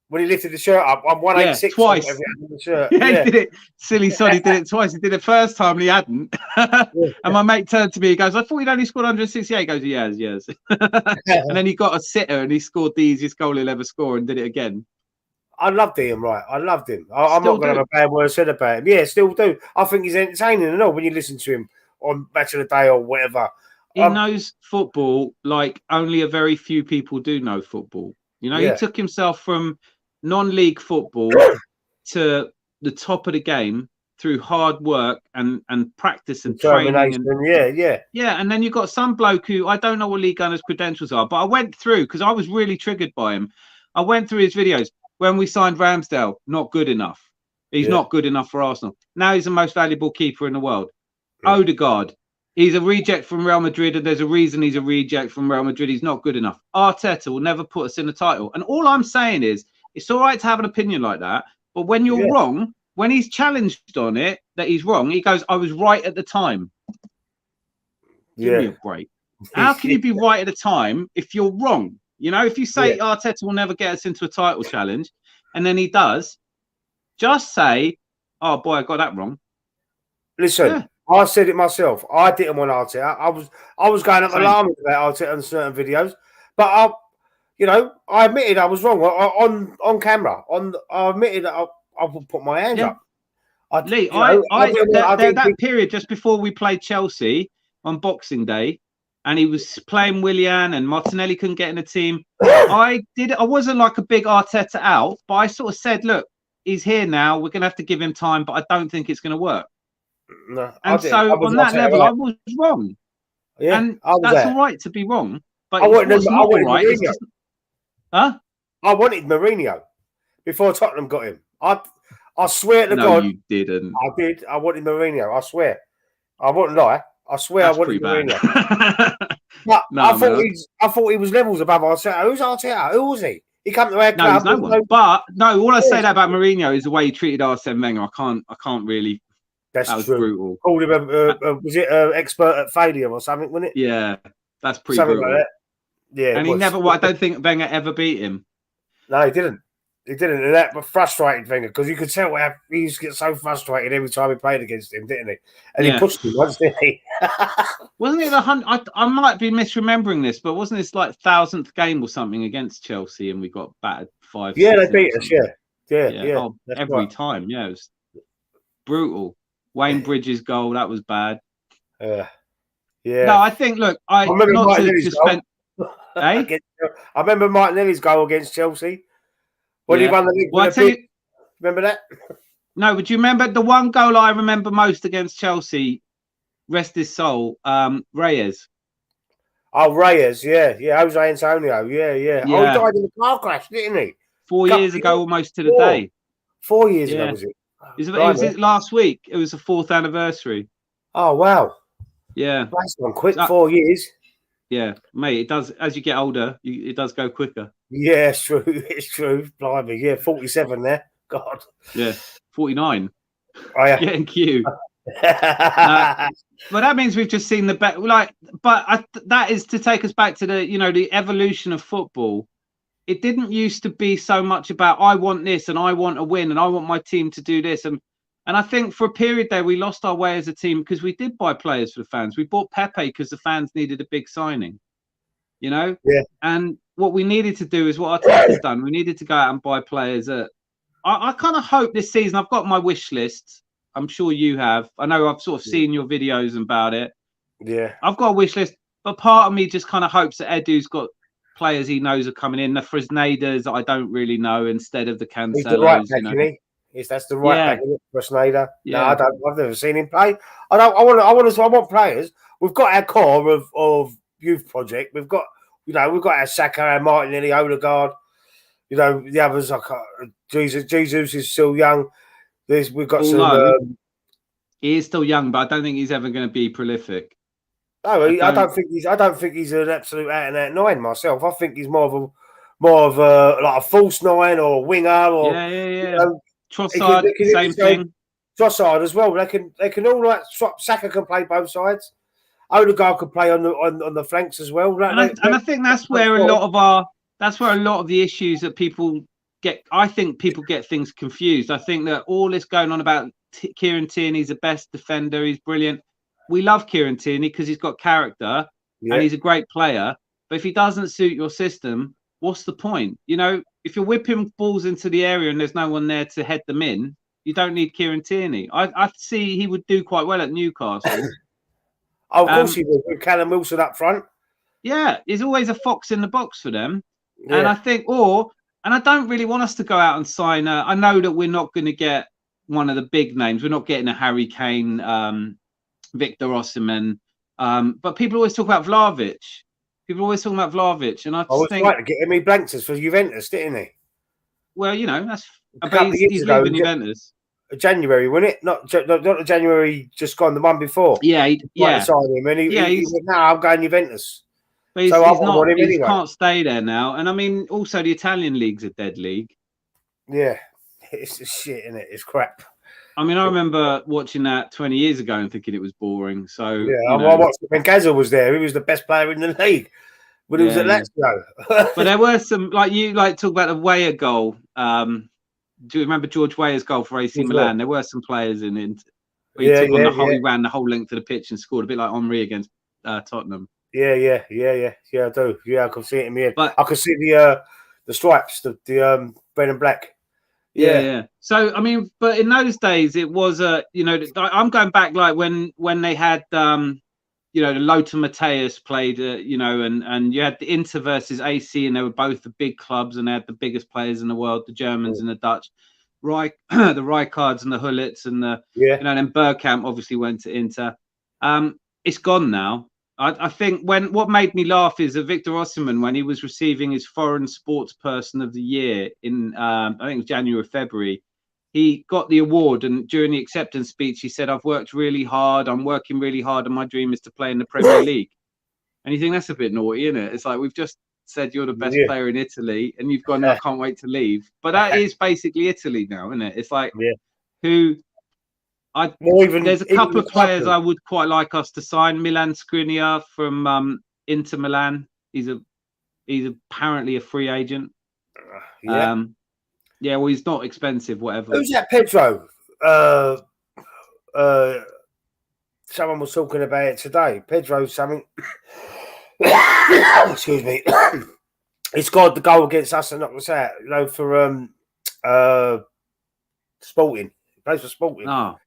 Speaker 2: when he lifted the shirt up. I'm 186 or
Speaker 1: twice.
Speaker 2: whatever he had on the shirt.
Speaker 1: Yeah, he did it. Silly sod, he did it twice. He did it first time and he hadn't. And my mate turned to me, he goes, I thought he'd only scored 168. He goes, yes. And then he got a sitter and he scored the easiest goal he'll ever score and did it again.
Speaker 2: I loved Ian Wright. I loved him. I'm not going to have a bad word said about him. Yeah, still do. I think he's entertaining and all when you listen to him on Match of the Day or whatever.
Speaker 1: He knows football like only a very few people do know football. You know, he took himself from non-league football to the top of the game through hard work and practice and training. And, and then you've got some bloke who, I don't know what Lee Gunner's credentials are, but I went through, because I was really triggered by him. I went through his videos. When we signed Ramsdale, not good enough. He's not good enough for Arsenal. Now he's the most valuable keeper in the world. Odegaard, he's a reject from Real Madrid, and there's a reason he's a reject from Real Madrid. He's not good enough. Arteta will never put us in the title. And all I'm saying is, it's all right to have an opinion like that, but when you're wrong, when he's challenged on it, that he's wrong, he goes, I was right at the time. Give me a break. How can you be right at the time if you're wrong? You know, if you say Arteta will never get us into a title challenge, and then he does, just say, oh, boy, I got that wrong.
Speaker 2: Listen, I said it myself. I didn't want Arteta. I was going up alarming about Arteta on certain videos, but I admitted I was wrong on camera. I admitted that I would put my hands up.
Speaker 1: Lee, that period just before we played Chelsea on Boxing Day, and he was playing Willian and Martinelli couldn't get in the team. I wasn't like a big Arteta out, but I sort of said, look, he's here now. We're going to have to give him time, but I don't think it's going to work.
Speaker 2: No,
Speaker 1: and so on that level, I was wrong.
Speaker 2: Yeah,
Speaker 1: and that's all right to be wrong. But
Speaker 2: I wanted
Speaker 1: Mourinho.
Speaker 2: Huh? I wanted Mourinho before Tottenham got him. I swear to God,
Speaker 1: you didn't.
Speaker 2: I did. I wanted Mourinho. I swear. I wouldn't lie. I swear
Speaker 1: that's
Speaker 2: I wanted
Speaker 1: Mourinho.
Speaker 2: But I thought he was levels above Arteta. Who's Arteta? Who was he? He came to our club.
Speaker 1: No, he's no one. But no, all I say that about Mourinho is the way he treated Arsene Wenger. I can't really.
Speaker 2: That
Speaker 1: was
Speaker 2: true.
Speaker 1: Brutal.
Speaker 2: Called him was it expert at failure or something, wasn't it?
Speaker 1: Yeah, that's pretty
Speaker 2: something
Speaker 1: brutal.
Speaker 2: Like that. Yeah,
Speaker 1: and he never. I don't think Wenger ever beat him.
Speaker 2: No, he didn't. He didn't. And that frustrated Wenger because you could tell how he used to get so frustrated every time he played against him, didn't he? And he pushed him once, didn't he?
Speaker 1: Wasn't it I might be misremembering this, but wasn't this like 1,000th game or something against Chelsea and we got battered 5-6?
Speaker 2: Yeah, they beat us. Yeah.
Speaker 1: Oh, every time. Yeah, it was brutal. Wayne Bridges' goal, that was bad.
Speaker 2: Yeah.
Speaker 1: No, I think, look, I remember Martinelli's goal.
Speaker 2: I remember Martinelli's goal against Chelsea. When he won the league. Remember that?
Speaker 1: No, but you remember the one goal I remember most against Chelsea, rest his soul, Reyes.
Speaker 2: Oh, Reyes, yeah. Jose Antonio, yeah. Oh, he died in a car crash, didn't he?
Speaker 1: 4 years ago, almost to the day.
Speaker 2: 4 years ago, was it?
Speaker 1: It was last week. It was the 4th anniversary.
Speaker 2: Oh, wow.
Speaker 1: Yeah.
Speaker 2: That's gone quick, 4 years.
Speaker 1: Yeah, mate, it does. As you get older, it does go quicker.
Speaker 2: Yeah, it's true. It's true. Blimey, yeah, 47 there. God.
Speaker 1: Yeah, 49.
Speaker 2: Oh, yeah.
Speaker 1: Getting cute. But that means we've just seen the bet. That is to take us back to the evolution of football. It didn't used to be so much about I want this and I want a win and I want my team to do this and I think for a period there we lost our way as a team because we did buy players for the fans. We bought Pepe because the fans needed a big signing, Yeah. And what we needed to do is what Arteta's done. We needed to go out and buy players. I kind of hope this season. I've got my wish list. I'm sure you have. I know I've sort of seen your videos about it.
Speaker 2: Yeah.
Speaker 1: I've got a wish list, but part of me just kind of hopes that Edu's got players he knows are coming in. The Fresnadas that I don't really know instead of the Cancelos.
Speaker 2: He's the right back, Yes, that's the right back, Fresnada.
Speaker 1: Yeah.
Speaker 2: No, I've never seen him play. I want players. We've got our core of youth project. We've got our Saka, our Martinelli, Odegaard. The others. Jesus is still young. We've got some.
Speaker 1: He is still young, but I don't think he's ever going to be prolific.
Speaker 2: No, I don't think he's an absolute out and out 9 myself. I think he's more of a like a false 9 or a winger or
Speaker 1: Trossard, same thing.
Speaker 2: Trossard as well. They can all swap. Saka can play both sides. Odegaard can play on the flanks as well.
Speaker 1: And I think that's where a lot of the issues that people I think people get things confused. I think that all this going on about Kieran Tierney's the best defender, he's brilliant. We love Kieran Tierney because he's got character and he's a great player. But if he doesn't suit your system, what's the point? You know, if you're whipping balls into the area and there's no one there to head them in, you don't need Kieran Tierney. I see he would do quite well at Newcastle.
Speaker 2: Oh, of course he would, with Callum Wilson up front.
Speaker 1: Yeah, he's always a fox in the box for them. Yeah. And I think, and I don't really want us to go out and sign. I know that we're not going to get one of the big names. We're not getting a Harry Kane, Victor Osimhen. But people always talk about Vlahovic. People always talk about Vlahovic. And I just think...
Speaker 2: right to get him. He blanked us for Juventus, didn't he?
Speaker 1: Well, you know, that's... He's leaving Juventus.
Speaker 2: January, wasn't it? Not the January just gone, the one before.
Speaker 1: Yeah,
Speaker 2: Sign him, and he said, "No, I'm going Juventus."
Speaker 1: But so he's not. He anyway. Can't stay there now. And I mean, also the Italian league's a dead league.
Speaker 2: Yeah, it's shit, isn't it? It's crap.
Speaker 1: I mean, I remember watching that 20 years ago and thinking it was boring. So
Speaker 2: yeah, I watched it when Gazza was there. He was the best player in the league. But he was at Lazio.
Speaker 1: But there were some talk about the Weah goal. Do you remember George Weah's goal for AC Milan? There were some players in it. He ran the whole length of the pitch and scored, a bit like Henry against Tottenham.
Speaker 2: Yeah, I do. Yeah, I can see it in my head. But I can see the stripes, the red and black.
Speaker 1: Yeah. So I mean, but in those days, it was I'm going back like when they had the Lothar Matthäus played, and you had the Inter versus AC, and they were both the big clubs, and they had the biggest players in the world, the Germans and the Dutch, the Rijkaards and the Hullets, and then Bergkamp obviously went to Inter. It's gone now. I think what made me laugh is that Victor Osimhen, when he was receiving his Foreign Sports Person of the Year in, I think it was January or February, he got the award, and during the acceptance speech, he said, "I've worked really hard. I'm working really hard, and my dream is to play in the Premier League." And you think that's a bit naughty, isn't it? It's like, we've just said you're the best player in Italy, and you've gone, "No, I can't wait to leave." But that is basically Italy now, isn't it? It's like there's a couple of players I would quite like us to sign. Milan Skriniar from Inter Milan. He's apparently a free agent. Yeah, well, he's not expensive, whatever.
Speaker 2: Who's that, Pedro? Someone was talking about it today. Pedro something. Excuse me. He scored the goal against us and knocked us out, for Sporting. He plays for Sporting.
Speaker 1: Oh.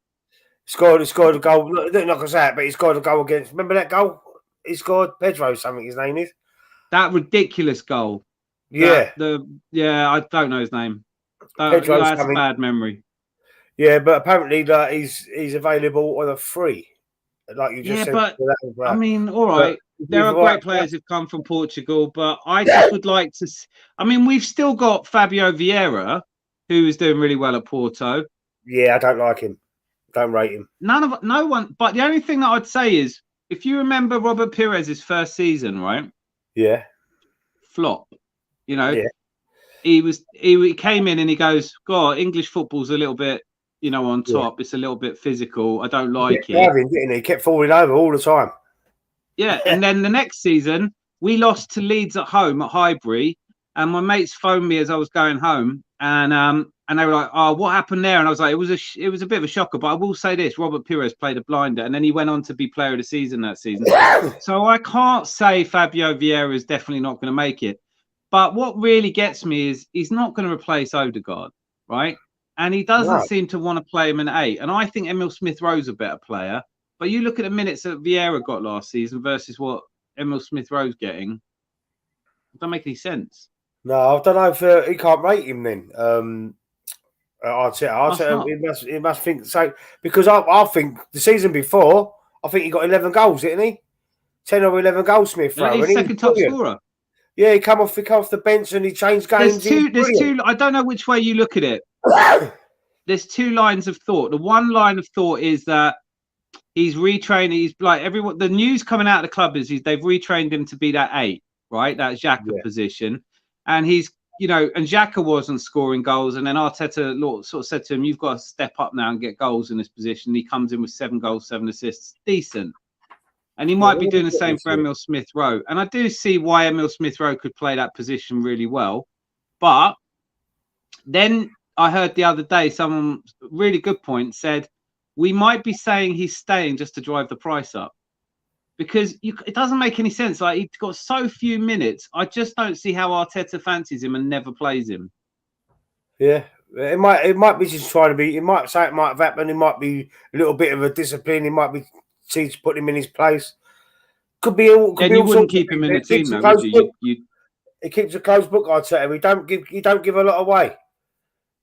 Speaker 2: He scored a goal. Didn't knock us out, but he scored a goal against. Remember that goal? He scored. Pedro something, his name is.
Speaker 1: That ridiculous goal.
Speaker 2: Yeah.
Speaker 1: I don't know his name. That's a bad memory.
Speaker 2: Yeah, but apparently that he's available on a free, like you just said.
Speaker 1: But I mean, all right, there are great players who've come from Portugal, but I just would like to. I mean, we've still got Fabio Vieira, who is doing really well at Porto.
Speaker 2: Yeah, I don't like him. Don't rate him.
Speaker 1: No one. But the only thing that I'd say is, if you remember Robert Pires's first season, right?
Speaker 2: Yeah.
Speaker 1: Flop. He came in and he goes, "God, English football's a little bit, on top. Yeah. It's a little bit physical. I don't like it."
Speaker 2: Didn't he? Kept falling over all the time.
Speaker 1: Yeah, and then the next season we lost to Leeds at home at Highbury, and my mates phoned me as I was going home, and they were like, "Oh, what happened there?" And I was like, "It was a bit of a shocker, but I will say this: Robert Pires played a blinder, and then he went on to be Player of the Season that season. So I can't say Fabio Vieira is definitely not going to make it." But what really gets me is he's not going to replace Odegaard, right? And he doesn't seem to want to play him in 8. And I think Emil Smith-Rowe's a better player. But you look at the minutes that Vieira got last season versus what Emil Smith-Rowe's getting. It doesn't make any sense.
Speaker 2: No, I don't know if he can't rate him then. I'd say he must think so. Because I think the season before, I think he got 11 goals, didn't he? 10 or 11 goals, Smith-Rowe.
Speaker 1: Yeah, he's second top scorer.
Speaker 2: Yeah, he come off the bench and he changed games.
Speaker 1: There's two. I don't know which way you look at it. There's two lines of thought. The one line of thought is that he's retraining. He's like everyone. The news coming out of the club is they've retrained him to be that 8, right? That Xhaka position, and he's and Xhaka wasn't scoring goals, and then Arteta sort of said to him, "You've got to step up now and get goals in this position." He comes in with 7 goals, 7 assists, decent. And he might be doing the same for Emil Smith-Rowe. And I do see why Emil Smith-Rowe could play that position really well. But Then I heard the other day someone really good point said we might be saying he's staying just to drive the price up because it doesn't make any sense. Like he's got so few minutes. I just don't see how Arteta fancies him and never plays him.
Speaker 2: Yeah, it might be just trying to be. It might say it might have happened. It might be a little bit of a discipline. It might be to put him in his place. Could be all. Could
Speaker 1: And
Speaker 2: be
Speaker 1: you
Speaker 2: all
Speaker 1: wouldn't
Speaker 2: sorts of
Speaker 1: keep him in the
Speaker 2: things.
Speaker 1: team, though, would you?
Speaker 2: It keeps a closed book. I'd say he don't give a lot away.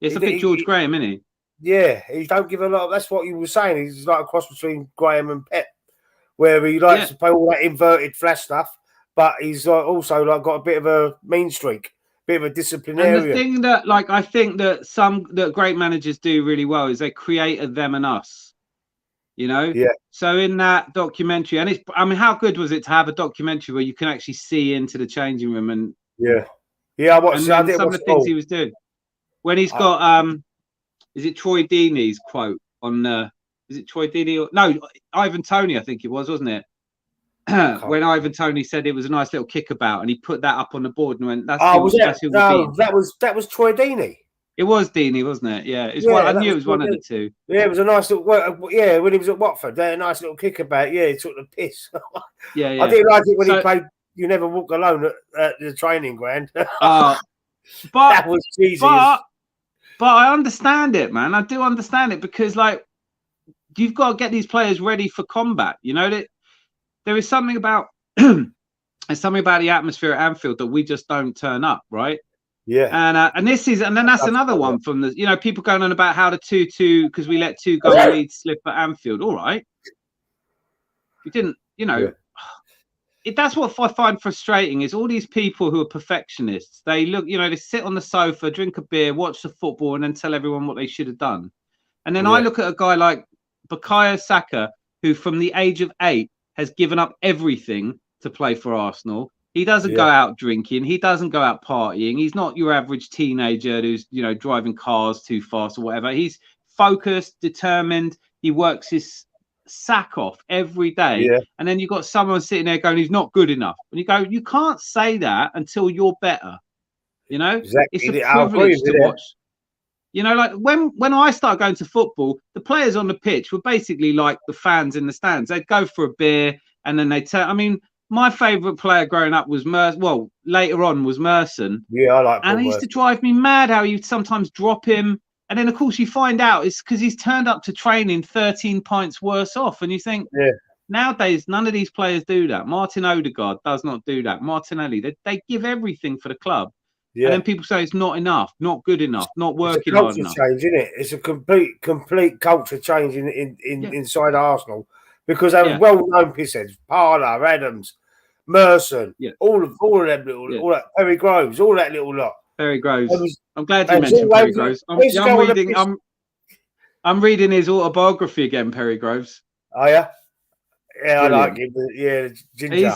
Speaker 1: It's a bit George Graham, isn't he?
Speaker 2: Yeah, he don't give a lot. That's what you were saying. He's like a cross between Graham and Pep, where he likes to play all that inverted flash stuff, but he's also like got a bit of a mean streak, bit of a disciplinarian.
Speaker 1: And the thing that, like, I think that great managers do really well is they create a them and us. You know,
Speaker 2: yeah.
Speaker 1: So in that documentary, and I mean, how good was it to have a documentary where you can actually see into the changing room and
Speaker 2: I watched.
Speaker 1: And some of the things he was doing when he's got is it Troy Deeney's quote on is it Troy Deeney or no Ivan Toney? I think it was, wasn't it? When Ivan Toney said it was a nice little kickabout, and he put that up on the board and went, "That's
Speaker 2: that was Troy Deeney."
Speaker 1: It was Deeney, wasn't it? Yeah, it's one. I knew it was one of the two.
Speaker 2: Yeah, it was a nice little. Yeah, when he was at Watford, they had a nice little kickabout. Yeah, he took the piss.
Speaker 1: Yeah.
Speaker 2: I didn't like it when he played. You never walk alone at the training ground.
Speaker 1: But
Speaker 2: that was cheesy.
Speaker 1: But I understand it, man. I do understand it because, like, you've got to get these players ready for combat. You know that there is something about there's something about the atmosphere at Anfield that we just don't turn up, right?
Speaker 2: Yeah,
Speaker 1: and then that's another one from the people going on about how the 2-2 because we let 2 goal leads slip at Anfield. All right, we didn't, that's what I find frustrating is all these people who are perfectionists. They look, they sit on the sofa, drink a beer, watch the football, and then tell everyone what they should have done. And then I look at a guy like Bukayo Saka, who from the age of 8 has given up everything to play for Arsenal. He doesn't go out drinking. He doesn't go out partying. He's not your average teenager who's, driving cars too fast or whatever. He's focused, determined. He works his sack off every day.
Speaker 2: Yeah.
Speaker 1: And then you've got someone sitting there going, he's not good enough. And you go, you can't say that until you're better.
Speaker 2: Exactly.
Speaker 1: It's a privilege to watch. Like when I started going to football, the players on the pitch were basically like the fans in the stands. They'd go for a beer and then they'd tell, my favourite player growing up was Merson. Well, later on was Merson.
Speaker 2: Yeah, I like.
Speaker 1: And it used to drive me mad how you'd sometimes drop him, and then of course you find out it's because he's turned up to training 13 pints worse off, and you think, nowadays none of these players do that. Martin Odegaard does not do that. Martinelli, they give everything for the club. Yeah. And then people say it's not enough, not good enough, not working hard enough.
Speaker 2: It's a culture change, isn't it? It's a complete culture change inside Arsenal. Because they were well-known pissheads, Parler, Adams, Merson, all of them little, all that Perry Groves, all that little lot.
Speaker 1: Perry Groves. I'm glad you mentioned Perry Groves. I'm reading his autobiography again, Perry Groves.
Speaker 2: Oh yeah, yeah, brilliant. I like him. Yeah, ginger.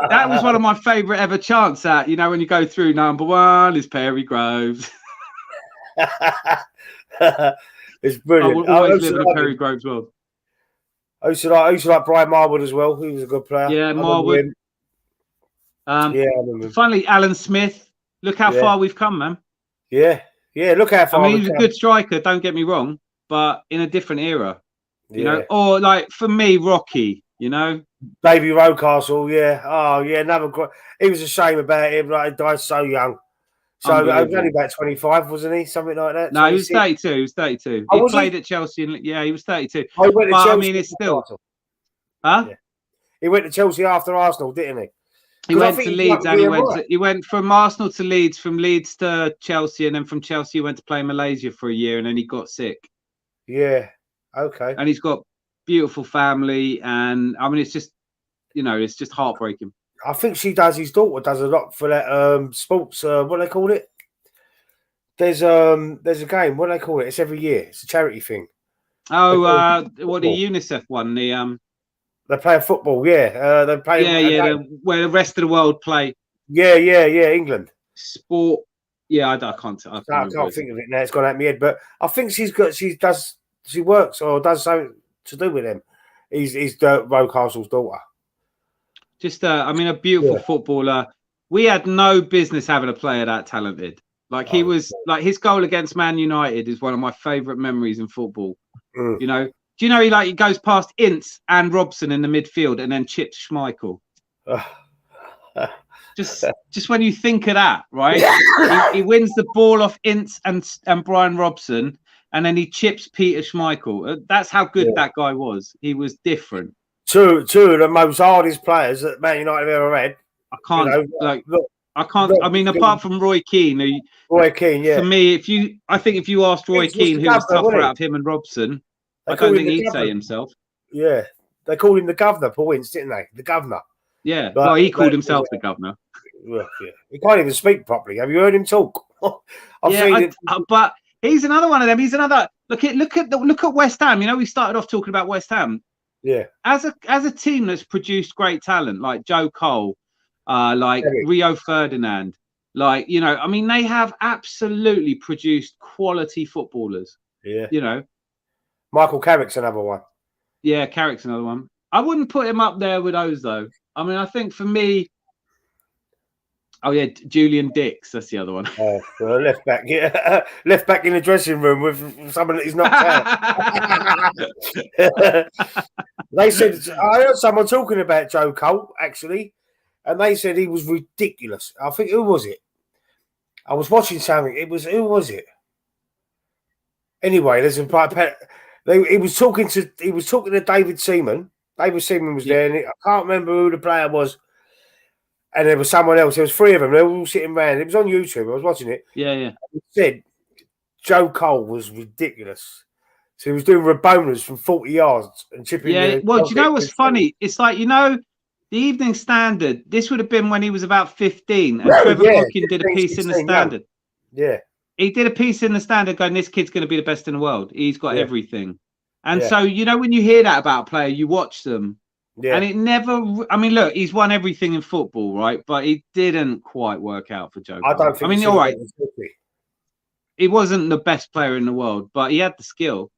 Speaker 1: That was one of my favourite ever chants. That when you go through number 1 is Perry Groves.
Speaker 2: It's brilliant.
Speaker 1: I will always live in a Perry Groves world.
Speaker 2: I used to like Brian Marwood as well. He was a good player.
Speaker 1: Yeah, Marwood. Finally, Alan Smith. Look how far we've come, man.
Speaker 2: Yeah, look how far.
Speaker 1: He's a good striker. Don't get me wrong, but in a different era, Or like for me, Rocky.
Speaker 2: Davy Rocastle. Yeah. Oh, yeah. Another. It was a shame about him. Like he died so young. So he was only about 25, wasn't he? Something like that.
Speaker 1: No, 26? He was 32. He played at Chelsea. He was 32.
Speaker 2: Oh, he went to Chelsea.
Speaker 1: It's still. Huh?
Speaker 2: Yeah. He went to Chelsea after Arsenal, didn't he?
Speaker 1: He went to Leeds and he went from Arsenal to Leeds, from Leeds to Chelsea, and then from Chelsea he went to play Malaysia for a year, and then he got sick.
Speaker 2: Yeah. Okay.
Speaker 1: And he's got beautiful family, and it's just, it's just heartbreaking.
Speaker 2: I think his daughter does a lot for that sports. What do they call it? There's a game. What do they call it? It's every year. It's a charity thing.
Speaker 1: Oh, the UNICEF one.
Speaker 2: They play football. Yeah, they play.
Speaker 1: Where the rest of the world play.
Speaker 2: Yeah. England.
Speaker 1: Sport. Yeah, I can't think
Speaker 2: of it now. It's gone out of my head, but I think she works or does something to do with him. He's Rocastle's daughter.
Speaker 1: Just, a beautiful footballer. We had no business having a player that talented. Like he was like his goal against Man United is one of my favourite memories in football. You know, do you know he goes past Ince and Robson in the midfield and then chips Schmeichel. Just when you think of that, right? he wins the ball off Ince and Brian Robson, and then he chips Peter Schmeichel. That's how good that guy was. He was different.
Speaker 2: Two of the most hardest players that Man United have ever had.
Speaker 1: I can't. I mean, apart from Roy Keane,
Speaker 2: Roy Keane, yeah.
Speaker 1: For me, if you asked Roy Keane who was tougher out of him and Robson, I don't think he'd say himself.
Speaker 2: Yeah, they called him the governor, Paul Ince, didn't they? The governor.
Speaker 1: Yeah, well, he called himself the governor.
Speaker 2: Yeah. He can't even speak properly. Have you heard him talk?
Speaker 1: But he's another one of them. He's another. Look at West Ham. You know, we started off talking about West Ham.
Speaker 2: Yeah.
Speaker 1: As a team that's produced great talent like Joe Cole, like Rio Ferdinand, like, you know, I mean, they have absolutely produced quality footballers.
Speaker 2: Yeah.
Speaker 1: You know,
Speaker 2: Michael Carrick's another one.
Speaker 1: Yeah, Carrick's another one. I wouldn't put him up there with those though. I mean, I think for me, Julian Dix, that's the other one.
Speaker 2: Left back, left back in the dressing room with someone that he's knocked out. They said, I heard someone talking about Joe Cole actually, and they said he was ridiculous. I think, who was it? I was watching something. Who was it? Anyway, he was talking to David Seaman. David Seaman was there, and I can't remember who the player was. And there was someone else. There was three of them. They were all sitting around. It was on YouTube. I was watching it.
Speaker 1: Yeah.
Speaker 2: He said Joe Cole was ridiculous. So he was doing Rabonas from 40 yards and chipping.
Speaker 1: Yeah. Well, do you know what's funny? It's like, you know, the Evening Standard. This would have been when he was about 15, and Trevor Hockin did a piece in the Standard.
Speaker 2: Yeah.
Speaker 1: He did a piece in the Standard going, "This kid's going to be the best in the world. He's got everything." And so, you know, when you hear that about a player, you watch them. Yeah. And it never, I mean, look, he's won everything in football, right? But he didn't quite work out for Joe Cole.
Speaker 2: I don't think.
Speaker 1: I mean, all right, he wasn't the best player in the world, but he had the skill.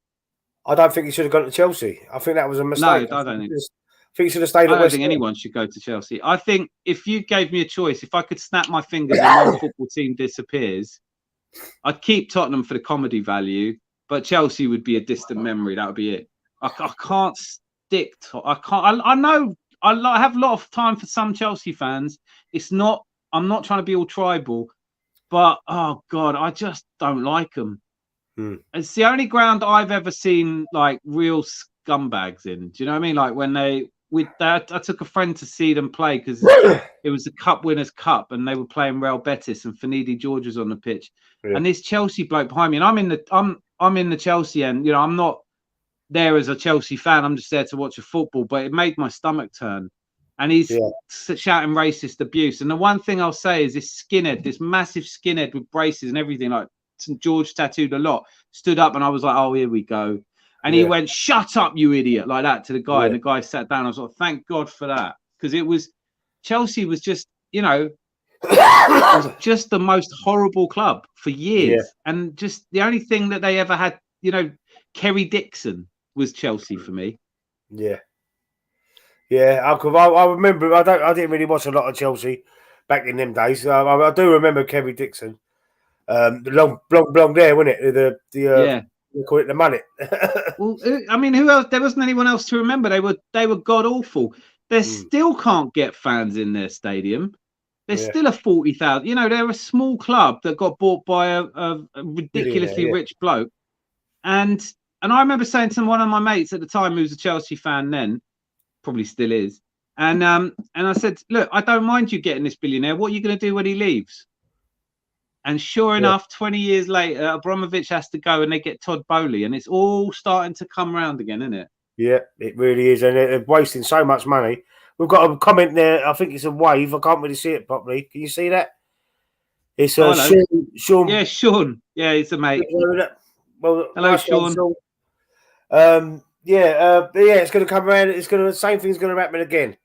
Speaker 2: I don't think he should have gone to Chelsea. I think that was a mistake.
Speaker 1: No, I don't think.
Speaker 2: I think he should have stayed at West Ham.
Speaker 1: I don't think anyone should go to Chelsea. I think if you gave me a choice, if I could snap my fingers and one football team disappears, I'd keep Tottenham for the comedy value, but Chelsea would be a distant memory. That would be it. I can't stick to. I know. I have a lot of time for some Chelsea fans. It's not. I'm not trying to be all tribal, but oh god, I just don't like them. It's the only ground I've ever seen like real scumbags in. Do you know what I mean? Like when I took a friend to see them play because it was the Cup Winners' Cup and they were playing Real Betis and Finidi George was on the pitch, and this Chelsea bloke behind me, and I'm in the Chelsea end. You know, I'm not there as a Chelsea fan. I'm just there to watch a football, but it made my stomach turn. And he's shouting racist abuse. And the one thing I'll say is this skinhead, this massive skinhead with braces and everything, like St. George tattooed a lot, stood up and I was like, oh, here we go. And he went, shut up, you idiot, like that to the guy. And the guy sat down. I was like, thank God for that. Because Chelsea was just, you know, it was just the most horrible club for years. And just the only thing that they ever had, you know, Kerry Dixon was Chelsea for me.
Speaker 2: Yeah. I remember. I didn't really watch a lot of Chelsea back in them days. I do remember Kerry Dixon, the long blonde hair, wasn't it? They call it the mullet.
Speaker 1: Well, I mean, who else? There wasn't anyone else to remember. They were god awful. They still can't get fans in their stadium. They're still a 40,000. You know, they're a small club that got bought by a ridiculously rich bloke. And I remember saying to one of my mates at the time, who was a Chelsea fan then, probably still is, and I said, look, I don't mind you getting this billionaire. What are you going to do when he leaves? And sure enough, 20 years later, Abramovich has to go and they get Todd Bowley, and it's all starting to come around again, isn't it? Yeah,
Speaker 2: it really is, and they're wasting so much money. We've got a comment there. I think it's a wave. I can't really see it properly. Can you see that? It's Sean.
Speaker 1: Yeah, Sean. Yeah, it's a mate.
Speaker 2: Well,
Speaker 1: hello, nice Sean.
Speaker 2: It's going to come around. Same thing's going to happen again.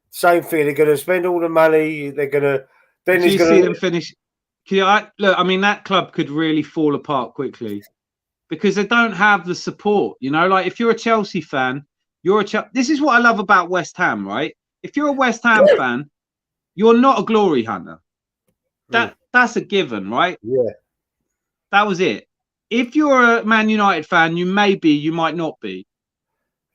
Speaker 2: Same thing. They're going to spend all the money. They're going to. Then
Speaker 1: you see them finish? Look, I mean, that club could really fall apart quickly because they don't have the support. You know, like if you're a Chelsea fan, this is what I love about West Ham, right? If you're a West Ham fan, you're not a glory hunter. that's a given, right?
Speaker 2: Yeah.
Speaker 1: That was it. If you're a Man United fan, you may be, you might not be.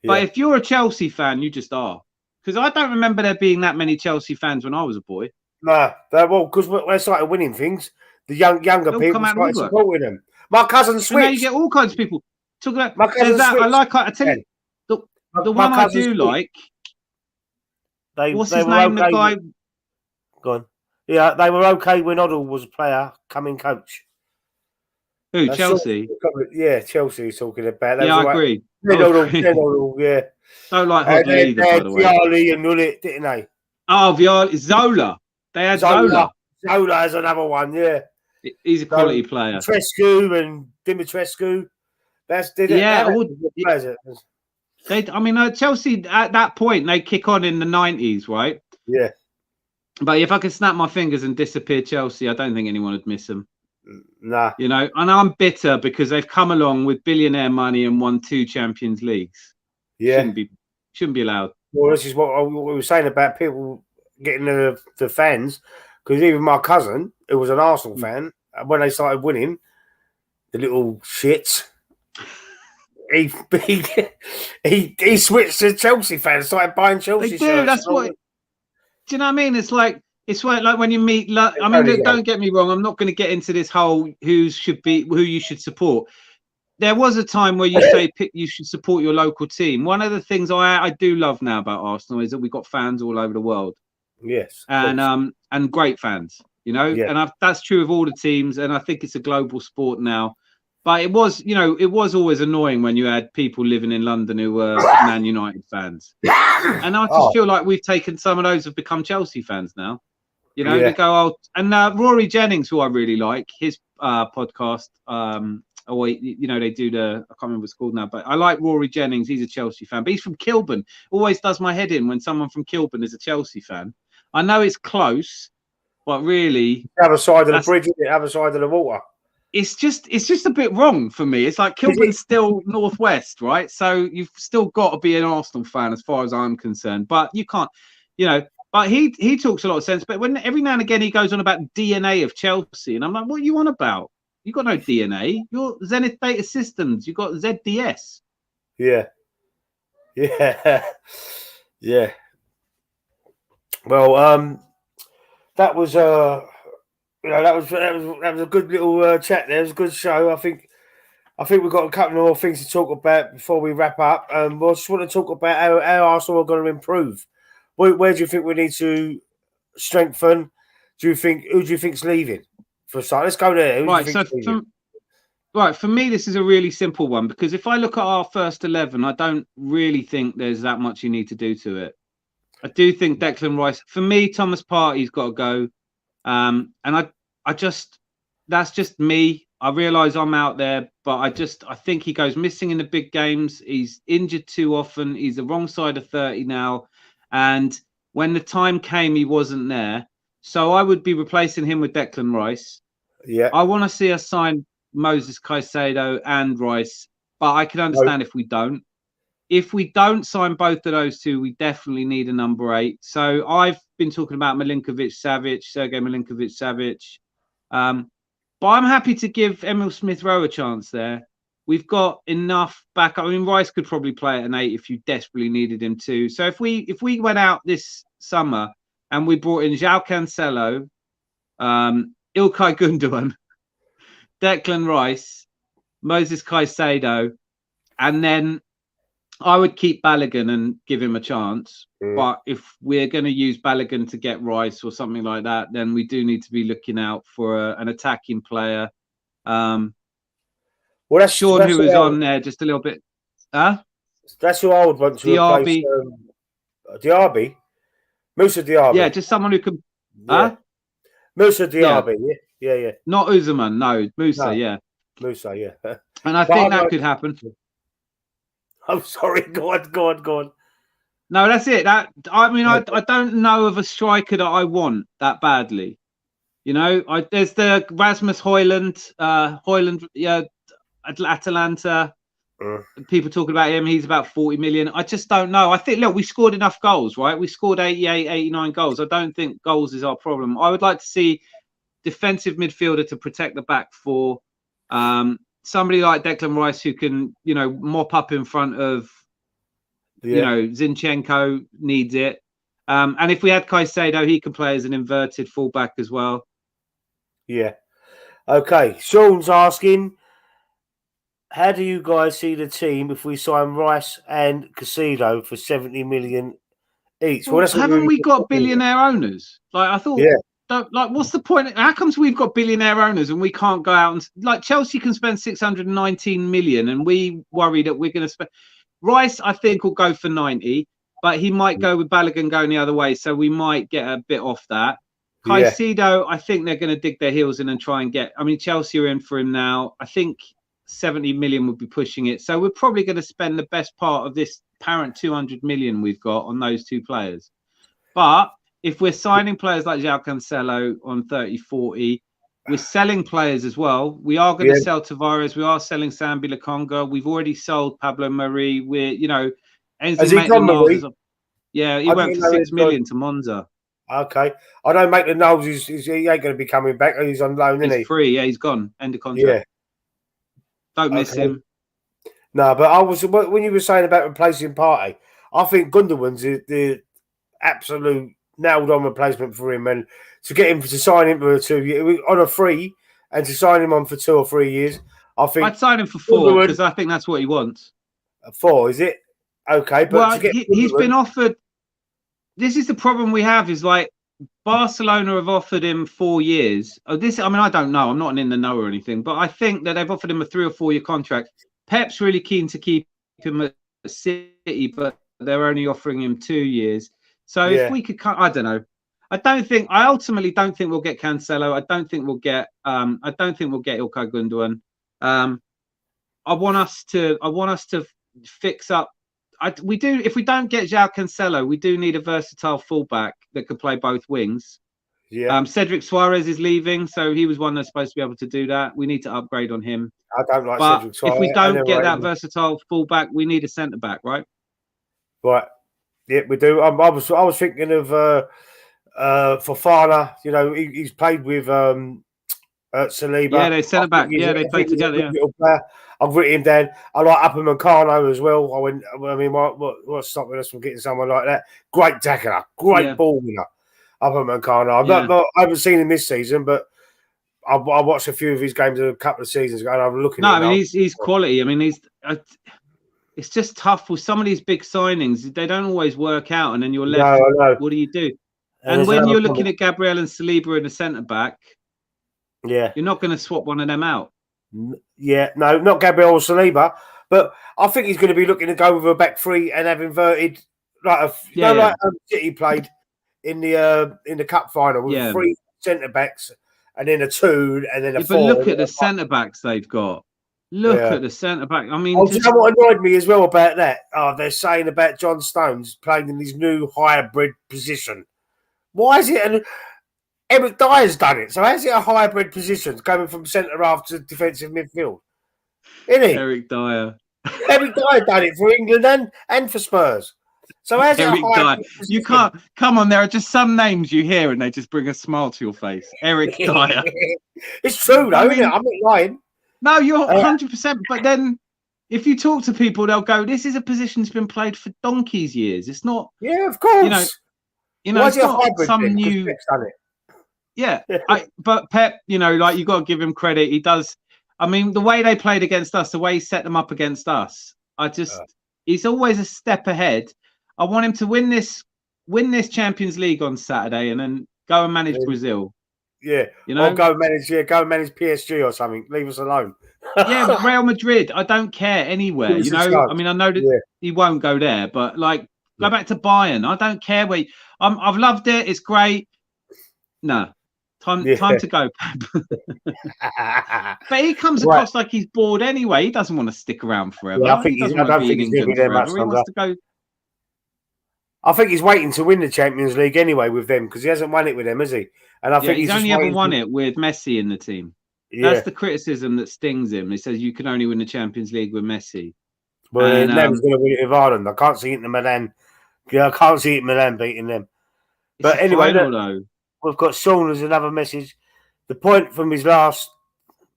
Speaker 1: But
Speaker 2: Yeah.
Speaker 1: if you're a Chelsea fan, you just are. Because I don't remember there being that many Chelsea fans when I was a boy.
Speaker 2: Nah, well, because when they started winning things, the younger
Speaker 1: They'll
Speaker 2: people
Speaker 1: come out of
Speaker 2: started
Speaker 1: woodwork.
Speaker 2: supporting them. My cousin
Speaker 1: And now you
Speaker 2: switched.
Speaker 1: get all kinds of people. Talk about
Speaker 2: My
Speaker 1: there's
Speaker 2: cousin
Speaker 1: that. I
Speaker 2: switched.
Speaker 1: tell you, the
Speaker 2: My
Speaker 1: one I
Speaker 2: cousin
Speaker 1: do
Speaker 2: switched.
Speaker 1: like.
Speaker 2: They
Speaker 1: What's his
Speaker 2: were
Speaker 1: name? The
Speaker 2: okay.
Speaker 1: guy.
Speaker 2: Go on. Yeah, they were okay when Oddle was a player, coming coach.
Speaker 1: Who? Chelsea.
Speaker 2: Yeah, Chelsea is talking about.
Speaker 1: Yeah, I agree.
Speaker 2: Oddle, yeah.
Speaker 1: Don't like Hoddle either,
Speaker 2: they
Speaker 1: by
Speaker 2: had
Speaker 1: the way.
Speaker 2: Vialli and Nullit, didn't they?
Speaker 1: Oh, Zola. They had Zola.
Speaker 2: Zola is another one, yeah.
Speaker 1: He's a quality player.
Speaker 2: Trescu and Dimitrescu.
Speaker 1: I mean, Chelsea at that point they kick on in the 90s, right?
Speaker 2: Yeah.
Speaker 1: But if I could snap my fingers and disappear Chelsea, I don't think anyone would miss them.
Speaker 2: Nah.
Speaker 1: You know, and I'm bitter because they've come along with billionaire money and won 2 Champions Leagues.
Speaker 2: Yeah.
Speaker 1: Shouldn't be allowed.
Speaker 2: Well, this is what we were saying about people getting the fans, because even my cousin, who was an Arsenal fan, when they started winning, the little shits, he switched to Chelsea fans, started buying Chelsea shirts.
Speaker 1: That's what. Do you know what I mean? It's like when you meet. I mean, don't get me wrong. I'm not going to get into this whole who you should support. There was a time where you say you should support your local team. One of the things I do love now about Arsenal is that we've got fans all over the world.
Speaker 2: Yes,
Speaker 1: and great fans, you know, and that's true of all the teams. And I think it's a global sport now. But it was always annoying when you had people living in London who were Man United fans. And I just feel like we've taken some of those have become Chelsea fans now. You know, they go, Rory Jennings, who I really like, his podcast, they do I can't remember what it's called now, but I like Rory Jennings. He's a Chelsea fan, but he's from Kilburn. Always does my head in when someone from Kilburn is a Chelsea fan. I know it's close, but really,
Speaker 2: the other side of the bridge, the other side of the water.
Speaker 1: It's just a bit wrong for me. It's like Kilburn's still northwest, right? So you've still got to be an Arsenal fan as far as I'm concerned. But you can't, you know. But he talks a lot of sense. But when every now and again he goes on about DNA of Chelsea, and I'm like, what are you on about? You got no DNA. You're Zenith Data Systems. You got ZDS.
Speaker 2: Yeah. Well, that was that was a good little chat there. It was a good show. I think we've got a couple more things to talk about before we wrap up. I just want to talk about how Arsenal are going to improve. Where do you think we need to strengthen? Who do you think's leaving? For a start, let's go there.
Speaker 1: For me, this is a really simple one, because if I look at our first 11, I don't really think there's that much you need to do to it. I do think Declan Rice, for me, Thomas Partey's got to go. And that's just me. I realise I'm out there, but I think he goes missing in the big games. He's injured too often. He's the wrong side of 30 now. And when the time came, he wasn't there. So I would be replacing him with Declan Rice.
Speaker 2: Yeah.
Speaker 1: I want to see us sign Moses Caicedo and Rice, but I can understand if we don't. If we don't sign both of those two, we definitely need a number 8. So I've been talking about Sergei Milinkovic-Savic. But I'm happy to give Emil Smith-Rowe a chance there. We've got enough back. I mean, Rice could probably play at an 8 if you desperately needed him to. So if we went out this summer and we brought in João Cancelo, Ilkay Gundogan, Declan Rice, Moses Caicedo, and then I would keep Balogun and give him a chance. But if we're going to use Balogun to get Rice or something like that, then we do need to be looking out for an attacking player. Well, that's Sean, who was on there just a little bit. Huh?
Speaker 2: That's who I would want to replace. Diaby? Musa Diaby.
Speaker 1: Yeah, just someone who can.
Speaker 2: Yeah. Huh? Musa Diaby. Yeah.
Speaker 1: Not Uzaman, no. Musa, yeah.
Speaker 2: Musa, yeah.
Speaker 1: And I think that could happen.
Speaker 2: I'm sorry. Go on.
Speaker 1: No, that's it. I don't know of a striker that I want that badly. You know, there's the Rasmus Højlund, Atalanta. People talking about him. He's about 40 million. I just don't know. I think, look, we scored enough goals, right? We scored 88, 89 goals. I don't think goals is our problem. I would like to see defensive midfielder to protect the back four. Somebody like Declan Rice who can, mop up in front of, Zinchenko needs it. And if we had Caicedo, he can play as an inverted fullback as well.
Speaker 2: Yeah. Okay. Sean's asking, how do you guys see the team if we sign Rice and Caicedo for 70 million each?
Speaker 1: Well, haven't we got billionaire owners? Like, I thought, what's the point? How comes we've got billionaire owners and we can't go out and, like, Chelsea can spend 619 million and we worry that we're going to spend. Rice, I think, will go for 90, but he might go with Balogun going the other way, so we might get a bit off that. Caicedo, I think they're going to dig their heels in and try and get. I mean, Chelsea are in for him now. I think 70 million would be pushing it, so we're probably going to spend the best part of this apparent 200 million we've got on those two players. But if we're signing players like João Cancelo on 30-40, we're selling players as well. We are going to sell Tavares. We are selling Sambi Lokonga. We've already sold Pablo Mari. We're,
Speaker 2: Has he gone, Mari?
Speaker 1: Yeah, he went for 6 million to Monza.
Speaker 2: Okay. I don't make the nose. He ain't going to be coming back. He's on loan, isn't he?
Speaker 1: He's free. Yeah, he's gone. End of contract. Yeah. Don't miss him.
Speaker 2: No, but when you were saying about replacing Partey, I think Gundogan's the absolute nailed-on replacement for him, and to get him to sign him for 2 years on a free, and to sign him on for 2 or 3 years, I think
Speaker 1: I'd sign him for 4 because I think that's what he wants.
Speaker 2: 4, is it? Okay, but
Speaker 1: he's been offered. This is the problem we have. Is like Barcelona have offered him 4 years. I don't know. I'm not in the know or anything, but I think that they've offered him a 3 or 4 year contract. Pep's really keen to keep him at City, but they're only offering him 2 years. So if we could, I don't know. I ultimately don't think we'll get Cancelo. I don't think we'll get Ilkay Gundogan. I want us to fix up. If we don't get João Cancelo, we do need a versatile fullback that could play both wings.
Speaker 2: Yeah.
Speaker 1: Cedric Suarez is leaving, so he was one that's supposed to be able to do that. We need to upgrade on him.
Speaker 2: I don't like
Speaker 1: but
Speaker 2: Cedric Suarez.
Speaker 1: If we don't get that versatile fullback, we need a centre back, right?
Speaker 2: Right. Yeah, we do. I was thinking of Fofana. He's played with Saliba.
Speaker 1: Yeah, they centre back. Yeah, they play together. Yeah.
Speaker 2: I've written him down. I like Upamecano as well. What's stopping us from getting someone like that? Great tackler, great ball winner. Upamecano. I haven't seen him this season, but I watched a few of his games a couple of seasons ago, and I'm looking.
Speaker 1: No, I mean he's quality. I mean it's just tough with some of these big signings. They don't always work out, and then you're left. What do you do? And when you're looking at Gabriel and Saliba in the centre back, you're not going to swap one of them out.
Speaker 2: Yeah, no, not Gabriel or Saliba, but I think he's going to be looking to go with a back three and have inverted like City played in the cup final with 3 centre backs and then a 2 and then a 4.
Speaker 1: But look at the centre backs they've got. Look at the centre back. I mean,
Speaker 2: do you know what annoyed me as well about that? They're saying about John Stones playing in his new hybrid position. Why is it? Eric Dyer's done it. So how's it a hybrid position going from centre half to defensive midfield? Isn't it?
Speaker 1: Eric Dyer.
Speaker 2: Eric Dyer done it for England and for Spurs. So how's
Speaker 1: Eric
Speaker 2: it a hybrid
Speaker 1: Dyer?
Speaker 2: position?
Speaker 1: You can't come on. There are just some names you hear and they just bring a smile to your face. Eric Dyer.
Speaker 2: It's true though, isn't it? I'm not lying.
Speaker 1: No, you're 100%. But then, if you talk to people, they'll go, "This is a position that's been played for donkey's years. It's not."
Speaker 2: Yeah, of course.
Speaker 1: It's not some new. Yeah, but Pep, like you got to give him credit. He does. I mean, the way they played against us, the way he set them up against us, he's always a step ahead. I want him to win this Champions League on Saturday, and then go and manage Brazil.
Speaker 2: Yeah, or go manage PSG or something. Leave us alone.
Speaker 1: Yeah, Real Madrid. I don't care anywhere. I mean, I know that he won't go there, but like, go back to Bayern. I don't care where. I've loved it. It's great. No. Time to go, Pep. But he comes across like he's bored anyway. He doesn't want to stick around forever.
Speaker 2: Yeah, I don't think he's going to be there much longer. I think he's waiting to win the Champions League anyway with them because he hasn't won it with them, has he? And I think
Speaker 1: he's only ever won it with Messi in the team. Yeah. That's the criticism that stings him. He says you can only win the Champions League with Messi.
Speaker 2: Well, now he's going to win it with Ireland. I can't see it in Milan. Yeah, I can't see it in Milan beating them. But anyway,
Speaker 1: final, though.
Speaker 2: We've got Sean as another message. The point from his last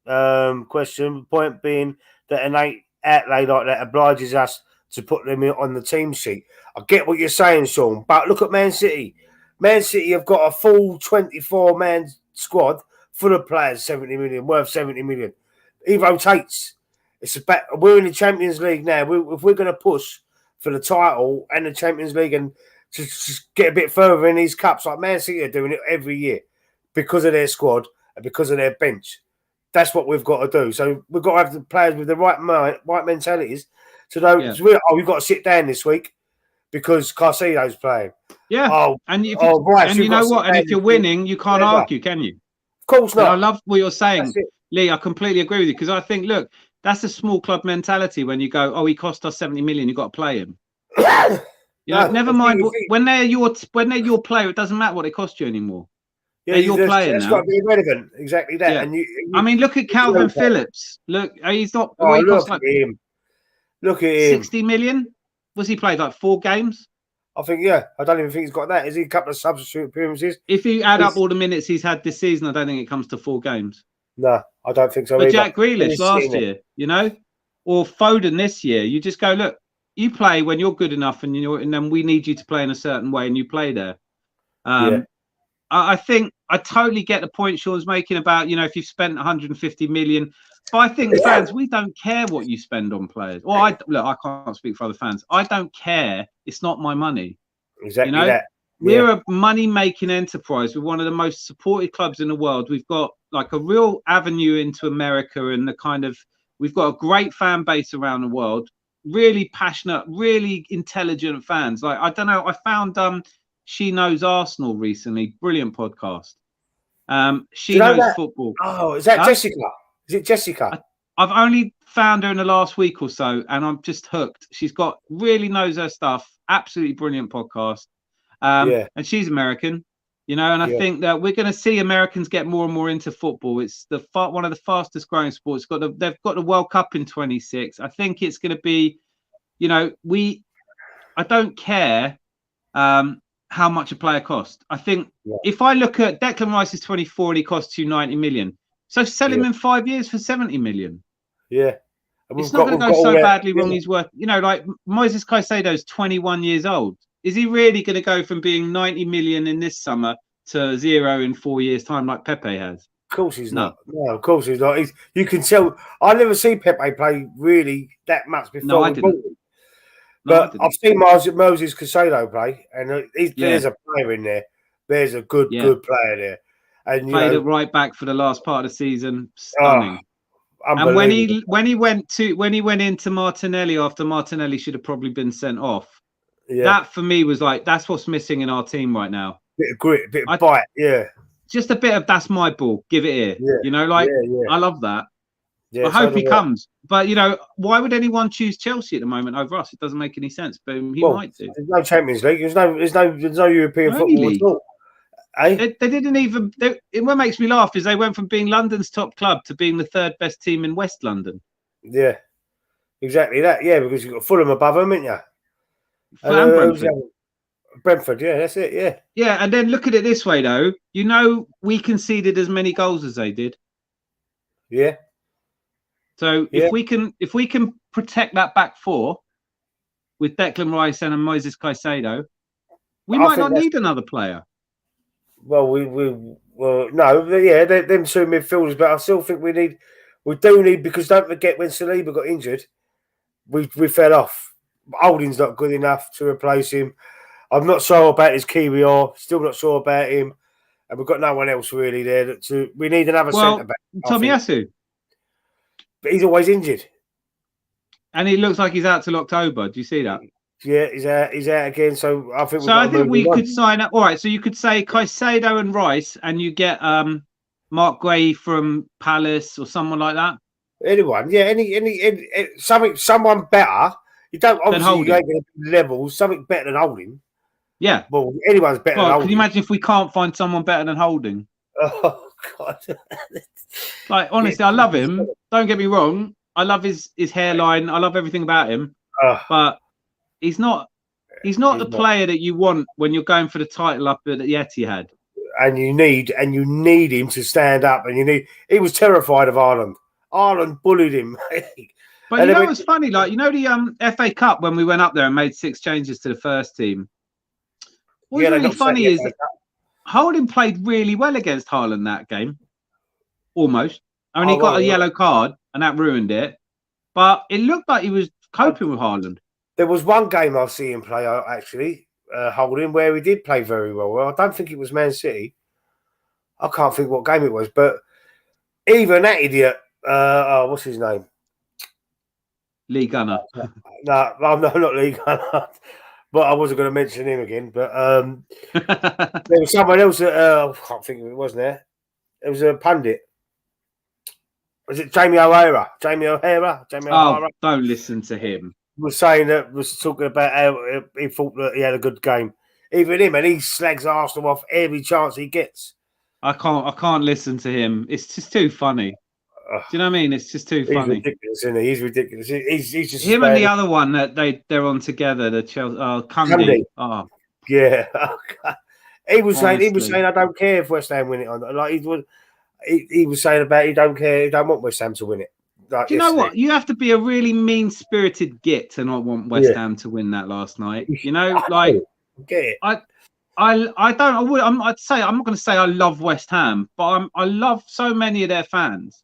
Speaker 2: question, the point being that an outlay like that obliges us to put them on the team sheet. I get what you're saying, Sean, but look at Man City. Man City have got a full 24-man squad full of players, 70 million, worth 70 million. He rotates. It's about, we're in the Champions League now. If we're going to push for the title and the Champions League and just get a bit further in these cups, like Man City are doing it every year because of their squad and because of their bench. That's what we've got to do. So we've got to have the players with the right mentalities to know, we've got to sit down this week because Caicedo's playing.
Speaker 1: Yeah.
Speaker 2: Oh,
Speaker 1: and if
Speaker 2: right,
Speaker 1: and you know what? And if you're winning, you can't argue, can you?
Speaker 2: Of course not.
Speaker 1: And I love what you're saying, Lee. I completely agree with you because I think, look, that's a small club mentality when you go, oh, he cost us 70 million, you've got to play him. You know, never mind when they're your player, it doesn't matter what they cost you anymore. Yeah, they're your player now.
Speaker 2: It's got to be irrelevant. Exactly that.
Speaker 1: Yeah.
Speaker 2: And
Speaker 1: I mean, look at Calvin Phillips. Look, he's not.
Speaker 2: Look at him. Look at him.
Speaker 1: 60 million. Was he played like 4 games?
Speaker 2: I think, yeah. I don't even think he's got that. Is he a couple of substitute appearances?
Speaker 1: If you add up all the minutes he's had this season, I don't think it comes to 4 games.
Speaker 2: No, I don't think so.
Speaker 1: But
Speaker 2: either.
Speaker 1: Jack Grealish last year, you know, or Foden this year, you just go, look, you play when you're good enough, and then we need you to play in a certain way, and you play there. I think I totally get the point Sean's making about, you know, if you've spent 150 million. But I think fans, we don't care what you spend on players. Well, I can't speak for other fans. I don't care. It's not my money.
Speaker 2: Exactly,
Speaker 1: you know?
Speaker 2: that.
Speaker 1: We're a money-making enterprise. We're one of the most supported clubs in the world. We've got like a real avenue into America, and we've got a great fan base around the world. Really passionate, really intelligent fans. Like, I don't know. I found She Knows Arsenal recently. Brilliant podcast. She knows football.
Speaker 2: Oh, is that Jessica? Is it Jessica?
Speaker 1: I've only found her in the last week or so, and I'm just hooked. She's really knows her stuff. Absolutely brilliant podcast. And she's American, you know, and I think that we're going to see Americans get more and more into football. It's one of the fastest growing sports. They've got the World Cup in 26. I think it's going to be, you know, I don't care how much a player costs. I think if I look at Declan Rice is 24 and he costs you 90 million. So sell him in 5 years for 70 million.
Speaker 2: Yeah.
Speaker 1: It's not going to go so badly wrong. He's worth, you know, like Moises Caicedo's 21 years old. Is he really going to go from being 90 million in this summer to 0 in 4 years' time like Pepe has?
Speaker 2: Of course he's not. No, of course he's not. You can tell. I never seen Pepe play really that much before.
Speaker 1: No, I didn't.
Speaker 2: But I've seen Moises Caicedo play, and there's a player in there. There's a good player there. And
Speaker 1: played at right back for the last part of the season. Stunning. And when he went into Martinelli after Martinelli should have probably been sent off. Yeah. That for me was like, that's what's missing in our team right now.
Speaker 2: Bit of grit, bit of bite,
Speaker 1: Just a bit of that's my ball. Give it here. Yeah. You know, like I love that. Yeah, I hope he comes. But you know, why would anyone choose Chelsea at the moment over us? It doesn't make any sense. But he might do.
Speaker 2: There's no Champions League. There's no European football at all.
Speaker 1: They didn't even. What makes me laugh is they went from being London's top club to being the 3rd best team in West London.
Speaker 2: Yeah, exactly that. Yeah, because you've got Fulham above them, haven't you? Brentford, yeah, that's it, yeah.
Speaker 1: Yeah, and then look at it this way, though. You know, we conceded as many goals as they did.
Speaker 2: Yeah.
Speaker 1: So if we can protect that back 4 with Declan Rice and Moises Caicedo, we might not need another player.
Speaker 2: Well, no, yeah, them 2 midfielders, but I still think we do need, because don't forget when Saliba got injured, we fell off. Holding's not good enough to replace him. I'm not sure about his Kiwior. Still not sure about him. And we've got no one else really there. We need another centre back.
Speaker 1: Tomiyasu.
Speaker 2: But he's always injured.
Speaker 1: And he looks like he's out till October. Do you see that?
Speaker 2: Yeah, he's out again. So I think.
Speaker 1: I think we could sign up. All right. So you could say Caicedo and Rice, and you get Mark Gray from Palace or someone like that.
Speaker 2: Anyone? Yeah. Someone better. You don't obviously you ain't going to be levels. Something better than Holding.
Speaker 1: Yeah.
Speaker 2: Well, anyone's better than Holding.
Speaker 1: Can you imagine if we can't find someone better than Holding?
Speaker 2: Oh God!
Speaker 1: Like honestly, I love him. Don't get me wrong. I love his hairline. I love everything about him. But he's not the player that you want when you're going for the title up at the Etihad.
Speaker 2: and you need him to stand up, and he was terrified of Ireland. Ireland bullied him.
Speaker 1: But you know what's funny? Like, you know, the FA Cup when we went up there and made 6 changes to the first team. What's really funny is that Holding played really well against Haaland that game. Almost. I mean, he got a yellow card and that ruined it. But it looked like he was coping with Haaland.
Speaker 2: There was one game I see him play, actually, Holding, where he did play very well. Well, I don't think it was Man City. I can't think what game it was. But even that idiot, what's his name?
Speaker 1: Lee Gunner.
Speaker 2: No, not Lee Gunner. But I wasn't going to mention him again. But there was someone else that I can't think of it, wasn't there? It was a pundit. Was it Jamie O'Hara?
Speaker 1: Oh, don't listen to him.
Speaker 2: Was talking about how he thought that he had a good game. Even him, and he slags Arsenal off every chance he gets.
Speaker 1: I can't listen to him. It's just too funny. Do you know what I mean? It's just too funny.
Speaker 2: He's ridiculous, isn't he? He's ridiculous. He's just
Speaker 1: him and the other one that they're on together. The Chelsea, Cundy. Oh,
Speaker 2: yeah. He was saying, I don't care if West Ham win it or not. Like he was saying about he don't care, he don't want West Ham to win it. Like,
Speaker 1: do you know what? You have to be a really mean-spirited git to not want West Ham to win that last night. You know, like
Speaker 2: get it.
Speaker 1: I'd say I'm not going to say I love West Ham, but I love so many of their fans.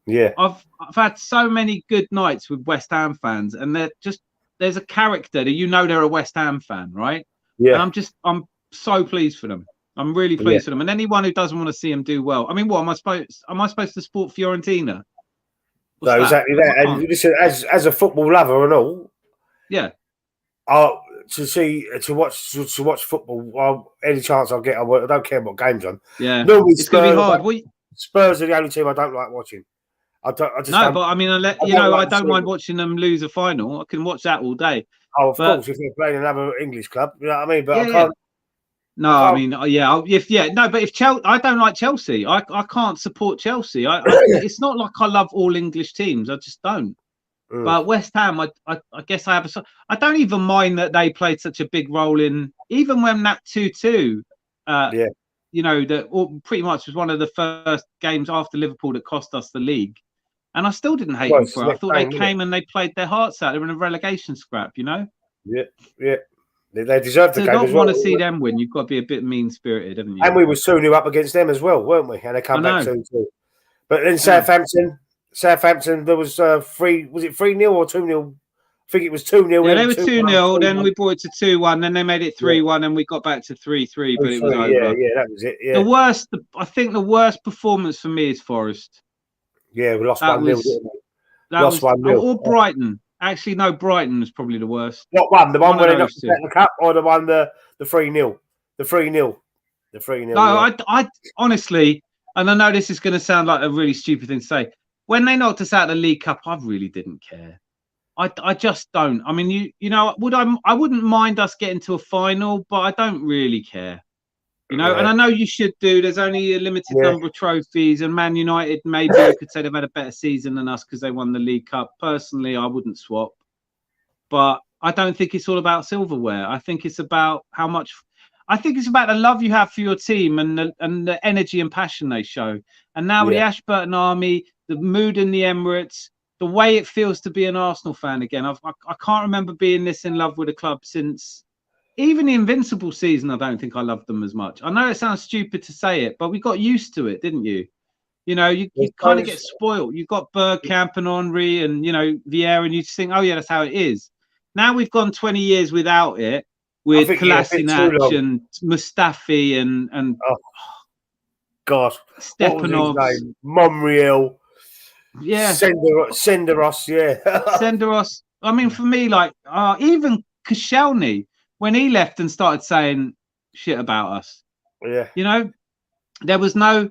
Speaker 2: Yeah,
Speaker 1: I've had so many good nights with West Ham fans, and there's a character that they're a West Ham fan, right?
Speaker 2: Yeah,
Speaker 1: and I'm so pleased for them. I'm really pleased for them. And anyone who doesn't want to see them do well, I mean, what am I supposed to support Fiorentina?
Speaker 2: No, exactly that. And listen, as a football lover and all,
Speaker 1: yeah,
Speaker 2: to watch football, any chance I get, I don't care what game's on.
Speaker 1: Yeah, it's going to be hard.
Speaker 2: Spurs are the only team I don't like watching. But
Speaker 1: I mean, I don't mind watching them lose a final. I can watch that all day.
Speaker 2: Oh, of course, if they're playing another English club, you know what I mean. But I can't.
Speaker 1: No, I mean, but if Chelsea, I don't like Chelsea. I can't support Chelsea. It's not like I love all English teams. I just don't. But West Ham, I guess I have I don't even mind that they played such a big role in, even when that 2-2. That pretty much was one of the first games after Liverpool that cost us the league. And I still didn't hate them for it. I thought they came and they played their hearts out. They were in a relegation scrap, you know?
Speaker 2: Yeah. They deserved the game.
Speaker 1: To not want to see them win, you've got to be a bit mean-spirited, haven't you?
Speaker 2: And we were 2-0 up against them as well, weren't we? And they come back 2-2. But then Southampton, there was 3. Was it 3-0 or 2-0? I think it was 2-0.
Speaker 1: Yeah, they were 2-0. Then we brought it to 2-1. Then they made it 3-1, and we got back to 3-3. But it was over.
Speaker 2: Yeah, that was it. Yeah.
Speaker 1: I think the worst performance for me is Forest.
Speaker 2: Yeah, we lost 1-0.
Speaker 1: Lost 1-0. Or Brighton. Actually, no, Brighton was probably the worst.
Speaker 2: What one? The one where they knocked the cup, or the one the 3-0? The 3-0. The 3-0.
Speaker 1: No, I honestly, and I know this is going to sound like a really stupid thing to say. When they knocked us out of the League Cup, I really didn't care. I just don't. I mean, I wouldn't mind us getting to a final, but I don't really care. And I know you should do. There's only a limited number of trophies, and Man United, maybe you could say they've had a better season than us because they won the League Cup. Personally, I wouldn't swap. But I don't think it's all about silverware. I think it's about how much. I think it's about the love you have for your team and the energy and passion they show. And now with the Ashburton Army, the mood in the Emirates, the way it feels to be an Arsenal fan again. I can't remember being this in love with a club since. Even the Invincible season, I don't think I loved them as much. I know it sounds stupid to say it, but we got used to it, didn't you? You kind of get spoiled. You've got Bergkamp and Henry and, Vieira, and you just think, oh, yeah, that's how it is. Now we've gone 20 years without it, with Kolasinac and Mustafi and
Speaker 2: oh, God.
Speaker 1: Stepanov.
Speaker 2: Monreal.
Speaker 1: Yeah.
Speaker 2: Senderos, yeah.
Speaker 1: Senderos. I mean, for me, even Koscielny, when he left and started saying shit about us, there was no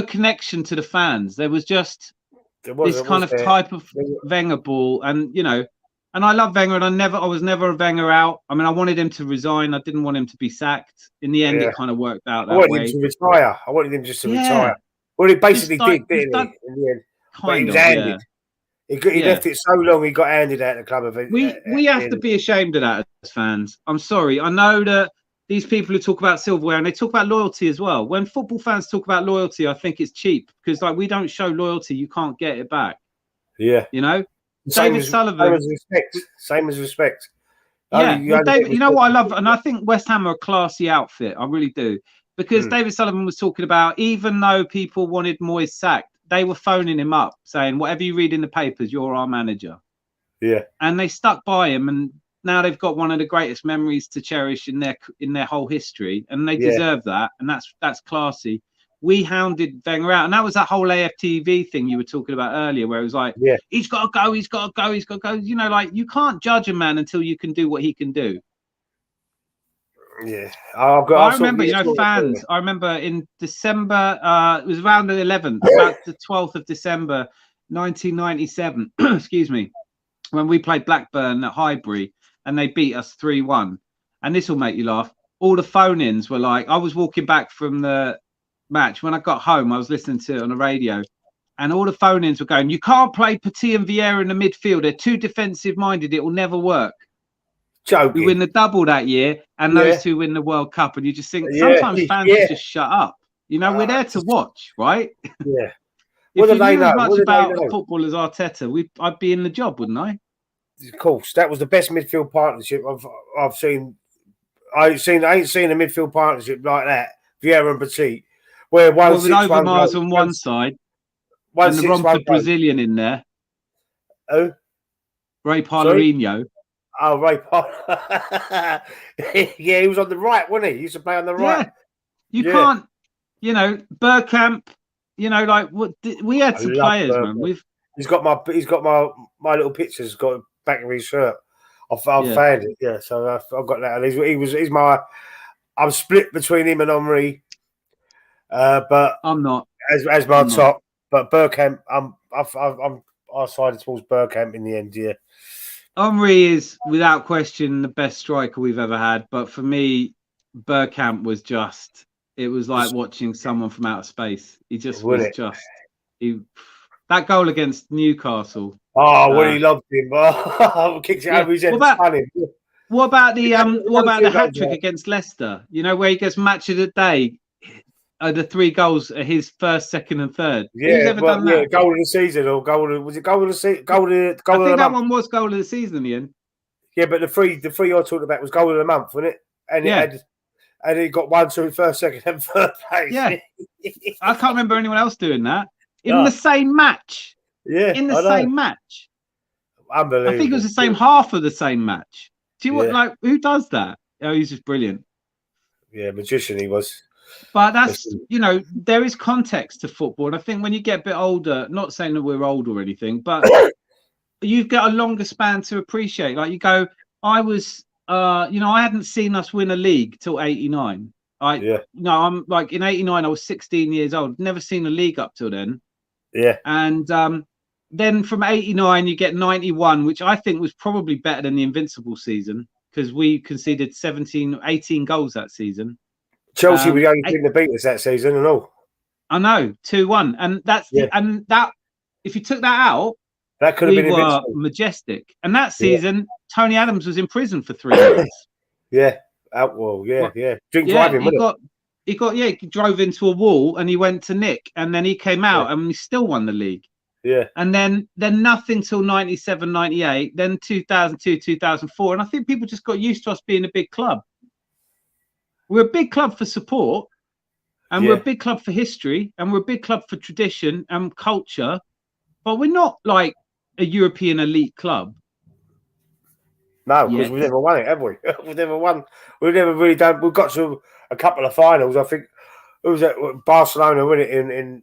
Speaker 1: connection to the fans. There was just this kind of type of Wenger ball, and and I love Wenger, and I was never a Wenger out. I mean, I wanted him to resign. I didn't want him to be sacked. In the end, it kind of worked out that way.
Speaker 2: I wanted him to retire. I wanted him just to retire. Well, he basically did, didn't he? In the end, but he was handed. He left it so long, he got handed out of the club.
Speaker 1: We have to be ashamed of that as fans. I'm sorry. I know that these people who talk about silverware and they talk about loyalty as well. When football fans talk about loyalty, I think it's cheap because like we don't show loyalty, you can't get it back.
Speaker 2: Yeah.
Speaker 1: You know,
Speaker 2: Same
Speaker 1: David
Speaker 2: as,
Speaker 1: Sullivan.
Speaker 2: Same as respect. Same as respect.
Speaker 1: Yeah, well, David, you know what I love, and I think West Ham are a classy outfit. I really do, because David Sullivan was talking about even though people wanted Moyes sacked, they were phoning him up saying, "Whatever you read in the papers, you're our manager."
Speaker 2: Yeah,
Speaker 1: and they stuck by him, and now they've got one of the greatest memories to cherish in their whole history, and they deserve that, and that's classy. We hounded Wenger out, and that was that whole AFTV thing you were talking about earlier, where it was like, he's got to go, he's got to go, he's got to go. You know, like you can't judge a man until you can do what he can do.
Speaker 2: Yeah,
Speaker 1: I remember, you know, fans. I remember in December, it was around the 11th, about the 12th of December, 1997. Excuse me, when we played Blackburn at Highbury, and they beat us 3-1. And this will make you laugh. All the phone-ins were like, I was walking back from the match. When I got home, I was listening to it on the radio, and all the phone-ins were going, "You can't play Petit and Vieira in the midfield. They're too defensive-minded. It will never work."
Speaker 2: Joking.
Speaker 1: We win the double that year, and those two win the World Cup. And you just think sometimes fans just shut up. You know, we're there to watch, right?
Speaker 2: Yeah.
Speaker 1: If you knew as much about football as Arteta, I'd be in the job, wouldn't I?
Speaker 2: Of course, that was the best midfield partnership I've seen. I ain't seen a midfield partnership like that, Vieira and Petit, where with
Speaker 1: Overmars on one side, and the Romford Brazilian in there.
Speaker 2: Oh,
Speaker 1: Ray Palleirinho.
Speaker 2: Oh, Ray Paul. Yeah, he was on the right, wasn't he? He used to play on the right.
Speaker 1: You can't, you know, Bergkamp. You know, like we had some players, man.
Speaker 2: He's got my little pictures got back of his shirt. I've found it. Yeah, so I've got that. And he's my. I'm split between him and Henry, but
Speaker 1: I'm not
Speaker 2: as my top. But Bergkamp, I sided towards Bergkamp in the end. Yeah.
Speaker 1: Henry is without question the best striker we've ever had, but for me, Bergkamp was just. It was like watching someone from outer space. He just was just. That goal against Newcastle.
Speaker 2: Oh, when he loved him. Oh, kicks it over his head.
Speaker 1: What about the hat trick against Leicester? You know, where he gets match of the day. The 3 goals are his first, second, and third.
Speaker 2: Yeah, goal of the season or was it goal of the season? I
Speaker 1: think that one was goal of the season in the end.
Speaker 2: Yeah, but the three I talked about was goal of the month, wasn't it? And and he got 1, 2, first, second, and third place.
Speaker 1: Yeah, I can't remember anyone else doing that in the same match.
Speaker 2: Yeah,
Speaker 1: in the same match.
Speaker 2: Unbelievable.
Speaker 1: I think it was the same half of the same match. Do you want like who does that? Oh, he's just brilliant.
Speaker 2: Yeah, magician he was.
Speaker 1: But that's, you know, there is context to football. And I think when you get a bit older, not saying that we're old or anything, but you've got a longer span to appreciate. Like you go, I was, you know, I hadn't seen us win a league till 89. No, I'm like in 89, I was 16 years old. Never seen a league up till then.
Speaker 2: Yeah.
Speaker 1: And then from 89, you get 91, which I think was probably better than the Invincible season because we conceded 18 goals that season.
Speaker 2: Chelsea were the only team to beat us that season and all.
Speaker 1: I know, 2-1. And that's and that if you took that out,
Speaker 2: that could have been invincible.
Speaker 1: Majestic. And that season, Tony Adams was in prison for 3 years.
Speaker 2: Yeah. Drink driving,
Speaker 1: he drove into a wall and he went to Nick and then he came out and we still won the league.
Speaker 2: Yeah.
Speaker 1: And then nothing till 97, 98, then 2002, 2004. And I think people just got used to us being a big club. We're a big club for support, and we're a big club for history, and we're a big club for tradition and culture, but we're not like a European elite club.
Speaker 2: No, because we've never won it, have we? We've never won. We've never really done. We've got to a couple of finals. I think it was at Barcelona, wasn't it? In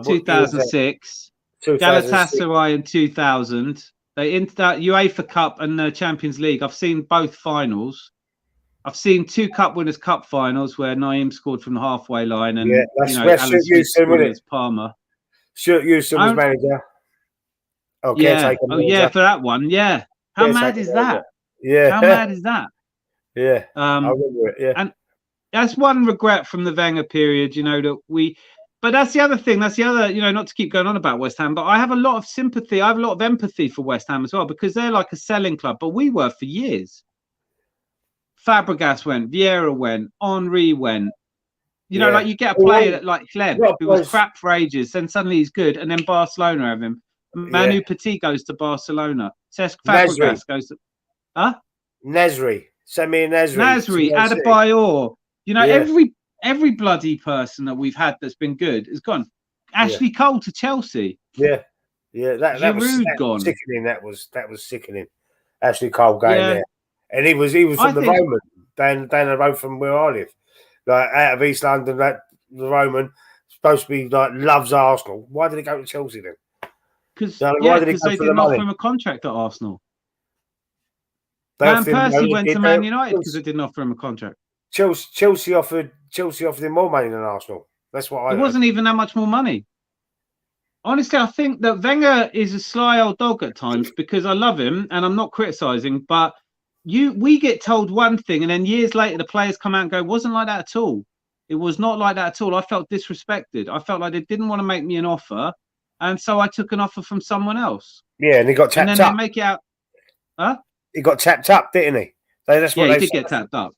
Speaker 1: 2006, Galatasaray in 2000. They into that UEFA Cup and the Champions League. I've seen both finals. I've seen 2 Cup Winners' Cup finals where Naeem scored from the halfway line and
Speaker 2: that's
Speaker 1: Alan Smith scored as Palmer.
Speaker 2: Stuart Houston was manager.
Speaker 1: For that one, How mad is that?
Speaker 2: Yeah.
Speaker 1: How mad is that?
Speaker 2: Yeah. I remember it,
Speaker 1: And that's one regret from the Wenger period, you know, but that's the other thing. That's the other, you know, not to keep going on about West Ham, but I have a lot of sympathy. I have a lot of empathy for West Ham as well because they're like a selling club, but we were for years. Fabregas went, Vieira went, Henry went. You know,
Speaker 2: Yeah.
Speaker 1: like you get a player that, like Clem,
Speaker 2: Yeah,
Speaker 1: who was
Speaker 2: boys.
Speaker 1: crap for ages, then suddenly he's good, and then Barcelona have him. Manu Petit goes to Barcelona. Cesc
Speaker 2: Nasri.
Speaker 1: Fabregas goes to
Speaker 2: Nasri. Samir Nasri.
Speaker 1: Nasri, Adebayor. You know,
Speaker 2: Yeah.
Speaker 1: every bloody person that we've had that's been good has gone. Ashley Cole to Chelsea.
Speaker 2: Yeah. Yeah. That was
Speaker 1: Giroud gone.
Speaker 2: sickening. That was sickening. Ashley Cole going
Speaker 1: Yeah.
Speaker 2: there. And he was from the Roman, down the road from where I live. Like out of East London, the Roman supposed to be like loves Arsenal. Why did he go to Chelsea then?
Speaker 1: Because they didn't offer
Speaker 2: money?
Speaker 1: him a contract at Arsenal.
Speaker 2: They
Speaker 1: Van
Speaker 2: offered him
Speaker 1: Persie
Speaker 2: money,
Speaker 1: went to Man United because they didn't offer him a contract.
Speaker 2: Chelsea offered him more money than Arsenal. That's what I heard.
Speaker 1: It wasn't even that much more money. Honestly, I think that Wenger is a sly old dog at times because I love him and I'm not criticizing, but we get told one thing and then years later the players come out and go, it wasn't like that at all. It was not like that at all. I felt disrespected. I felt like they didn't want to make me an offer, and so I took an offer from someone else.
Speaker 2: Yeah, and he got tapped up.
Speaker 1: And then they make it out. Huh?
Speaker 2: He got tapped up, didn't he? That's what
Speaker 1: he did get tapped up.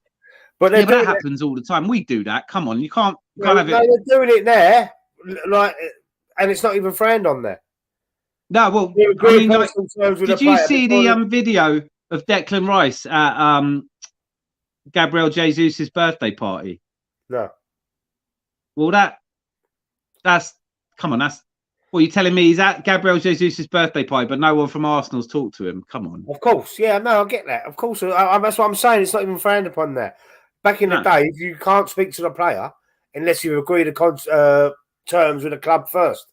Speaker 2: But
Speaker 1: that happens all the time. We do that. Come on, you can't have it.
Speaker 2: They're doing it there, like, and it's not even frowned on there.
Speaker 1: No, well, I mean, did you see the video of Declan Rice at Gabriel Jesus' birthday party?
Speaker 2: No.
Speaker 1: Well, that's well, you're telling me he's at Gabriel Jesus' birthday party, but no one from Arsenal's talked to him. Come on.
Speaker 2: Of course, yeah, no, I get that. Of course, that's what I'm saying. It's not even frowned upon there. Back in the day, if you can't speak to the player unless you agree to terms with the club first,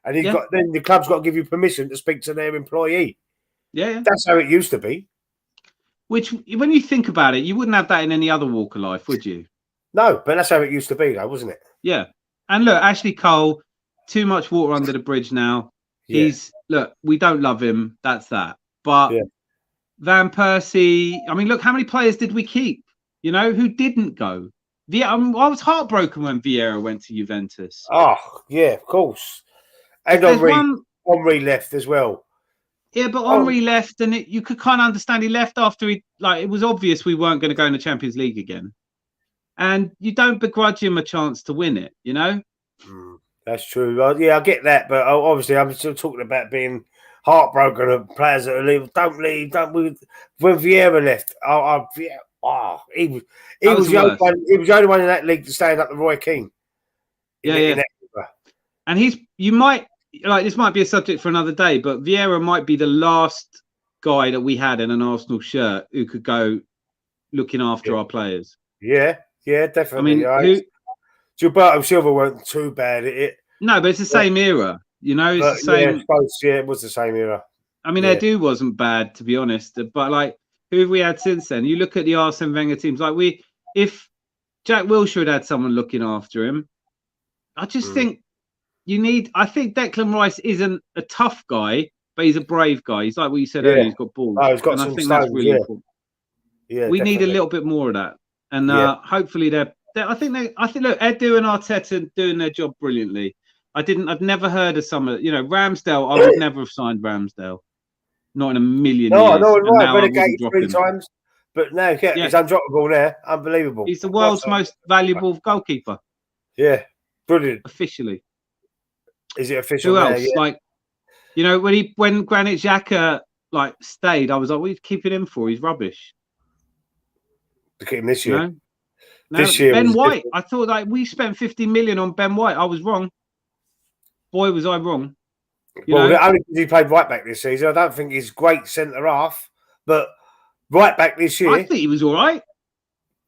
Speaker 2: and then the club's got to give you permission to speak to their employee. Yeah, that's how it used to be.
Speaker 1: Which, when you think about it, you wouldn't have that in any other walk of life, would you?
Speaker 2: No, but that's how it used to be, though, wasn't it?
Speaker 1: Yeah. And look, Ashley Cole, too much water under the bridge now. Yeah. We don't love him. That's that. But Van Persie, I mean, look, how many players did we keep? You know, who didn't go? I was heartbroken when Vieira went to Juventus.
Speaker 2: Oh, yeah, of course. And Henry left as well.
Speaker 1: Yeah, but Henry left, and you could kind of understand he left after it was obvious we weren't going to go in the Champions League again. And you don't begrudge him a chance to win it, you know?
Speaker 2: That's true. Yeah, I get that. But obviously, I'm still talking about being heartbroken of players that leave. Don't leave. When Vieira left, he was the only one in that league to stand up to Roy Keane.
Speaker 1: And this might be a subject for another day, but Vieira might be the last guy that we had in an Arsenal shirt who could go looking after our players.
Speaker 2: Yeah, definitely. I mean, Gilberto Silva weren't too bad at it.
Speaker 1: No, but it's the same era. You know, it's the same.
Speaker 2: Yeah, it was the same era.
Speaker 1: I mean, Edu wasn't bad, to be honest. But like, who have we had since then? You look at the Arsene Wenger teams. Like if Jack Wilshere had someone looking after him, I just think I think Declan Rice isn't a tough guy, but he's a brave guy. He's like what you said earlier. He's got balls.
Speaker 2: Oh, he's got
Speaker 1: and
Speaker 2: some
Speaker 1: I think
Speaker 2: stones,
Speaker 1: that's really important.
Speaker 2: Yeah,
Speaker 1: we need a little bit more of that, and hopefully I think look, Edu and Arteta doing their job brilliantly. I've never heard of some of Ramsdale. I would never have signed Ramsdale, not in a million years.
Speaker 2: No, right, relegated 3 times, but now he's undroppable now. Unbelievable.
Speaker 1: He's the world's most valuable goalkeeper.
Speaker 2: Yeah, brilliant.
Speaker 1: Officially,
Speaker 2: is it official?
Speaker 1: Who else? Like, when Granit Xhaka stayed, I was like, what are you keeping him for? He's rubbish.
Speaker 2: To keep him this year.
Speaker 1: No, this year Ben White. Different. I thought we spent 50 million on Ben White. I was wrong. Boy, was I wrong.
Speaker 2: Only because he played right back this season. I don't think he's great centre half, but right back this year.
Speaker 1: I think he was all right.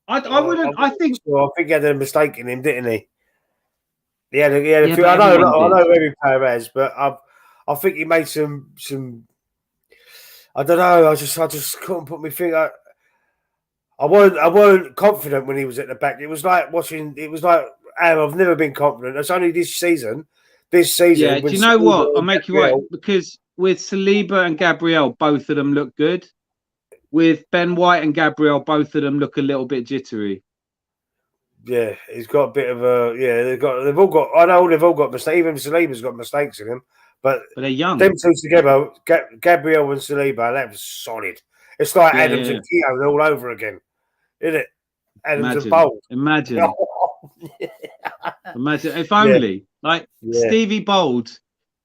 Speaker 1: I wouldn't. I think
Speaker 2: he had a mistake in him, didn't he? He had a few. I know every player has, but I think he made some. I don't know. I just couldn't put my finger. I weren't confident when he was at the back. It was like watching. It was like I've never been confident. It's only this season.
Speaker 1: Yeah. Do you know what? I'll make you right, because with Saliba and Gabriel, both of them look good. With Ben White and Gabriel, both of them look a little bit jittery.
Speaker 2: Yeah, he's got a bit of a They've all got. I know they've all got mistakes. Even Saliba's got mistakes in him, but
Speaker 1: they're young.
Speaker 2: Them two together, Gabriel and Saliba, that was solid. It's like Adams and Keown all over again. isn't it? Adams and
Speaker 1: Imagine,
Speaker 2: Bold.
Speaker 1: imagine,
Speaker 2: Yeah.
Speaker 1: imagine. If only, like
Speaker 2: Yeah.
Speaker 1: Stevie Bold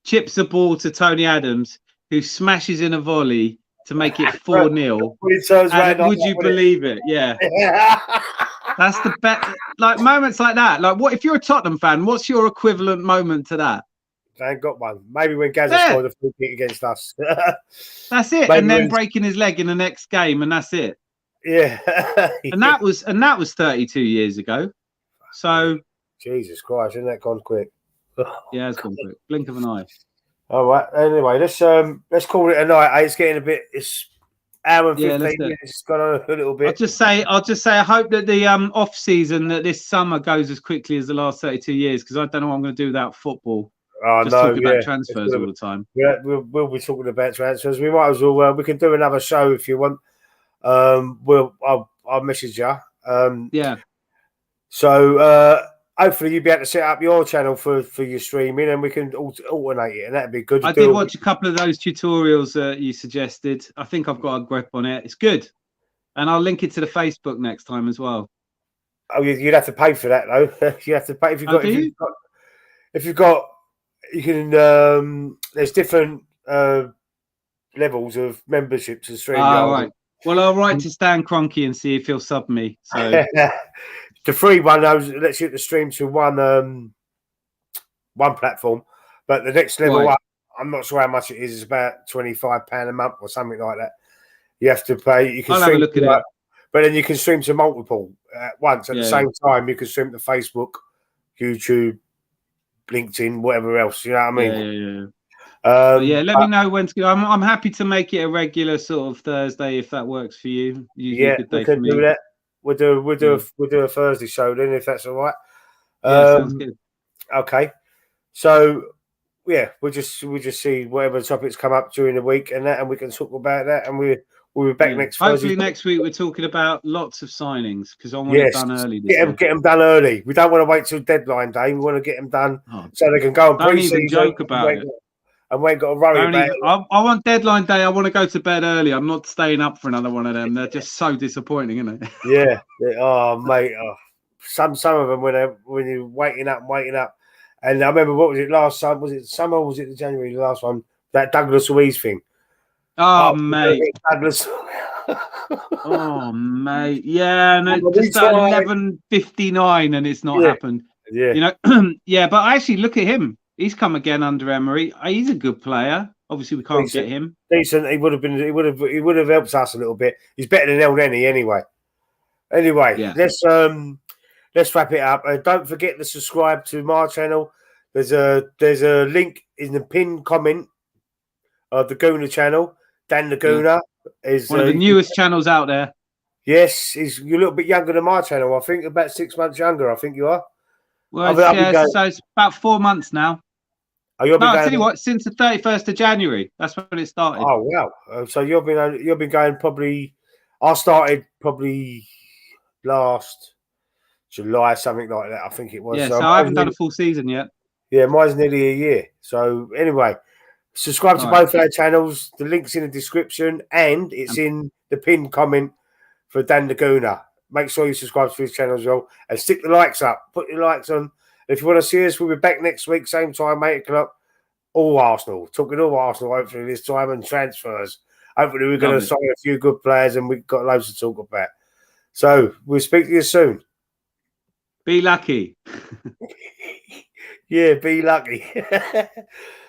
Speaker 1: chips the ball to Tony Adams, who smashes in a volley to make it 4-0.
Speaker 2: When it turns
Speaker 1: And
Speaker 2: round like
Speaker 1: would
Speaker 2: that,
Speaker 1: you
Speaker 2: wouldn't
Speaker 1: believe it? Yeah.
Speaker 2: it?
Speaker 1: That's the best. Like moments like that. Like, what if you're a Tottenham fan? What's your equivalent moment to that?
Speaker 2: I ain't got one. Maybe when Gazza
Speaker 1: Yeah,
Speaker 2: scored a free kick against us.
Speaker 1: that's it.
Speaker 2: Maybe
Speaker 1: And then
Speaker 2: when,
Speaker 1: breaking his leg in the next game, and that's it.
Speaker 2: yeah.
Speaker 1: And that was 32 years ago. So
Speaker 2: Jesus Christ, isn't that gone quick?
Speaker 1: yeah, it's gone quick. Blink of an eye.
Speaker 2: All right. Anyway, let's call it a night. It's getting a bit. It's hour and
Speaker 1: Yeah,
Speaker 2: 15
Speaker 1: let's do it.
Speaker 2: minutes. It's gone on a little bit.
Speaker 1: I'll just say I hope that the off season that this summer goes as quickly as the last 32 years, because I don't know what I'm going to do without football.
Speaker 2: Oh,
Speaker 1: Just
Speaker 2: no,
Speaker 1: talking
Speaker 2: yeah.
Speaker 1: about transfers all the time.
Speaker 2: Yeah, we'll be talking about transfers. We might as well. We can do another show if you want. I'll message you.
Speaker 1: Yeah.
Speaker 2: So hopefully you'll be able to set up your channel for your streaming, and we can alternate it, and that'd be good.
Speaker 1: I did watch a couple of those tutorials you suggested. I think I've got a grip on it. It's good. And I'll link it to the Facebook next time as well.
Speaker 2: Oh, you'd have to pay for that though. You have to pay if you've got. If you've got, you can. There's different levels of memberships to stream.
Speaker 1: Oh, right. Well, I'll write to Stan Kroenke and see if he'll sub me. So
Speaker 2: the free one lets you to stream to one platform, but the next level up, I'm not sure how much it is. It's about £25 a month or something like that. You have to pay. You can
Speaker 1: I'll
Speaker 2: stream
Speaker 1: have a look at it.
Speaker 2: But then you can stream to multiple at once at the same time. You can stream to Facebook, YouTube, LinkedIn, whatever else. You know what I mean?
Speaker 1: Yeah. Let me know when to go. I'm happy to make it a regular sort of Thursday if that works for you. Usually a good day for me.
Speaker 2: Do that. We'll do a Thursday show then if that's all right.
Speaker 1: Yeah, sounds good.
Speaker 2: Okay. So yeah, we'll just see whatever topics come up during the week and we can talk about that, and we'll be back next Thursday.
Speaker 1: Hopefully next week we're talking about lots of signings because I want it done early.
Speaker 2: Get them done early. We don't want to wait till deadline day. We want to get them done so they can go on pre-season.
Speaker 1: Don't even joke about it.
Speaker 2: And we ain't got to worry about it.
Speaker 1: I want deadline day. I want to go to bed early. I'm not staying up for another one of them. They're just so disappointing, isn't it?
Speaker 2: Yeah. Oh, mate. Oh. Some of them when you're waiting up. And I remember, what was it last time? Was it summer or was it the January, the last one? That Douglas Luiz thing.
Speaker 1: Oh mate.
Speaker 2: Douglas.
Speaker 1: Oh, mate. Yeah. And it's just at 11:59 and it's not happened.
Speaker 2: Yeah.
Speaker 1: You know, yeah, but actually look at him. He's come again under Emery. He's a good player. Obviously, we can't get him.
Speaker 2: Decent. He would have helped us a little bit. He's better than El Neni anyway. Anyway, let's wrap it up. Don't forget to subscribe to my channel. There's a link in the pinned comment of the Gooner channel. Dan the Gooner is
Speaker 1: one of the newest channels out there.
Speaker 2: Yes, you're a little bit younger than my channel. I think about 6 months younger. I think you are.
Speaker 1: Well, so it's about 4 months now.
Speaker 2: I'll
Speaker 1: tell you what, since the 31st of January, that's when it started.
Speaker 2: Oh wow! So you've been going probably. I started probably last July, something like that. I think it was.
Speaker 1: Yeah, so I haven't done a full season yet.
Speaker 2: Yeah, mine's nearly a year. So anyway, subscribe to both our channels. The link's in the description and it's in the pinned comment for Dan the Gooner. Make sure you subscribe to his channel as well and stick the likes up. Put your likes on. If you want to see us, we'll be back next week, same time, 8 o'clock. All Arsenal. Talking all Arsenal, hopefully, this time, and transfers. Hopefully, we're going to sign a few good players and we've got loads to talk about. So, we'll speak to you soon.
Speaker 1: Be lucky.
Speaker 2: Yeah, be lucky.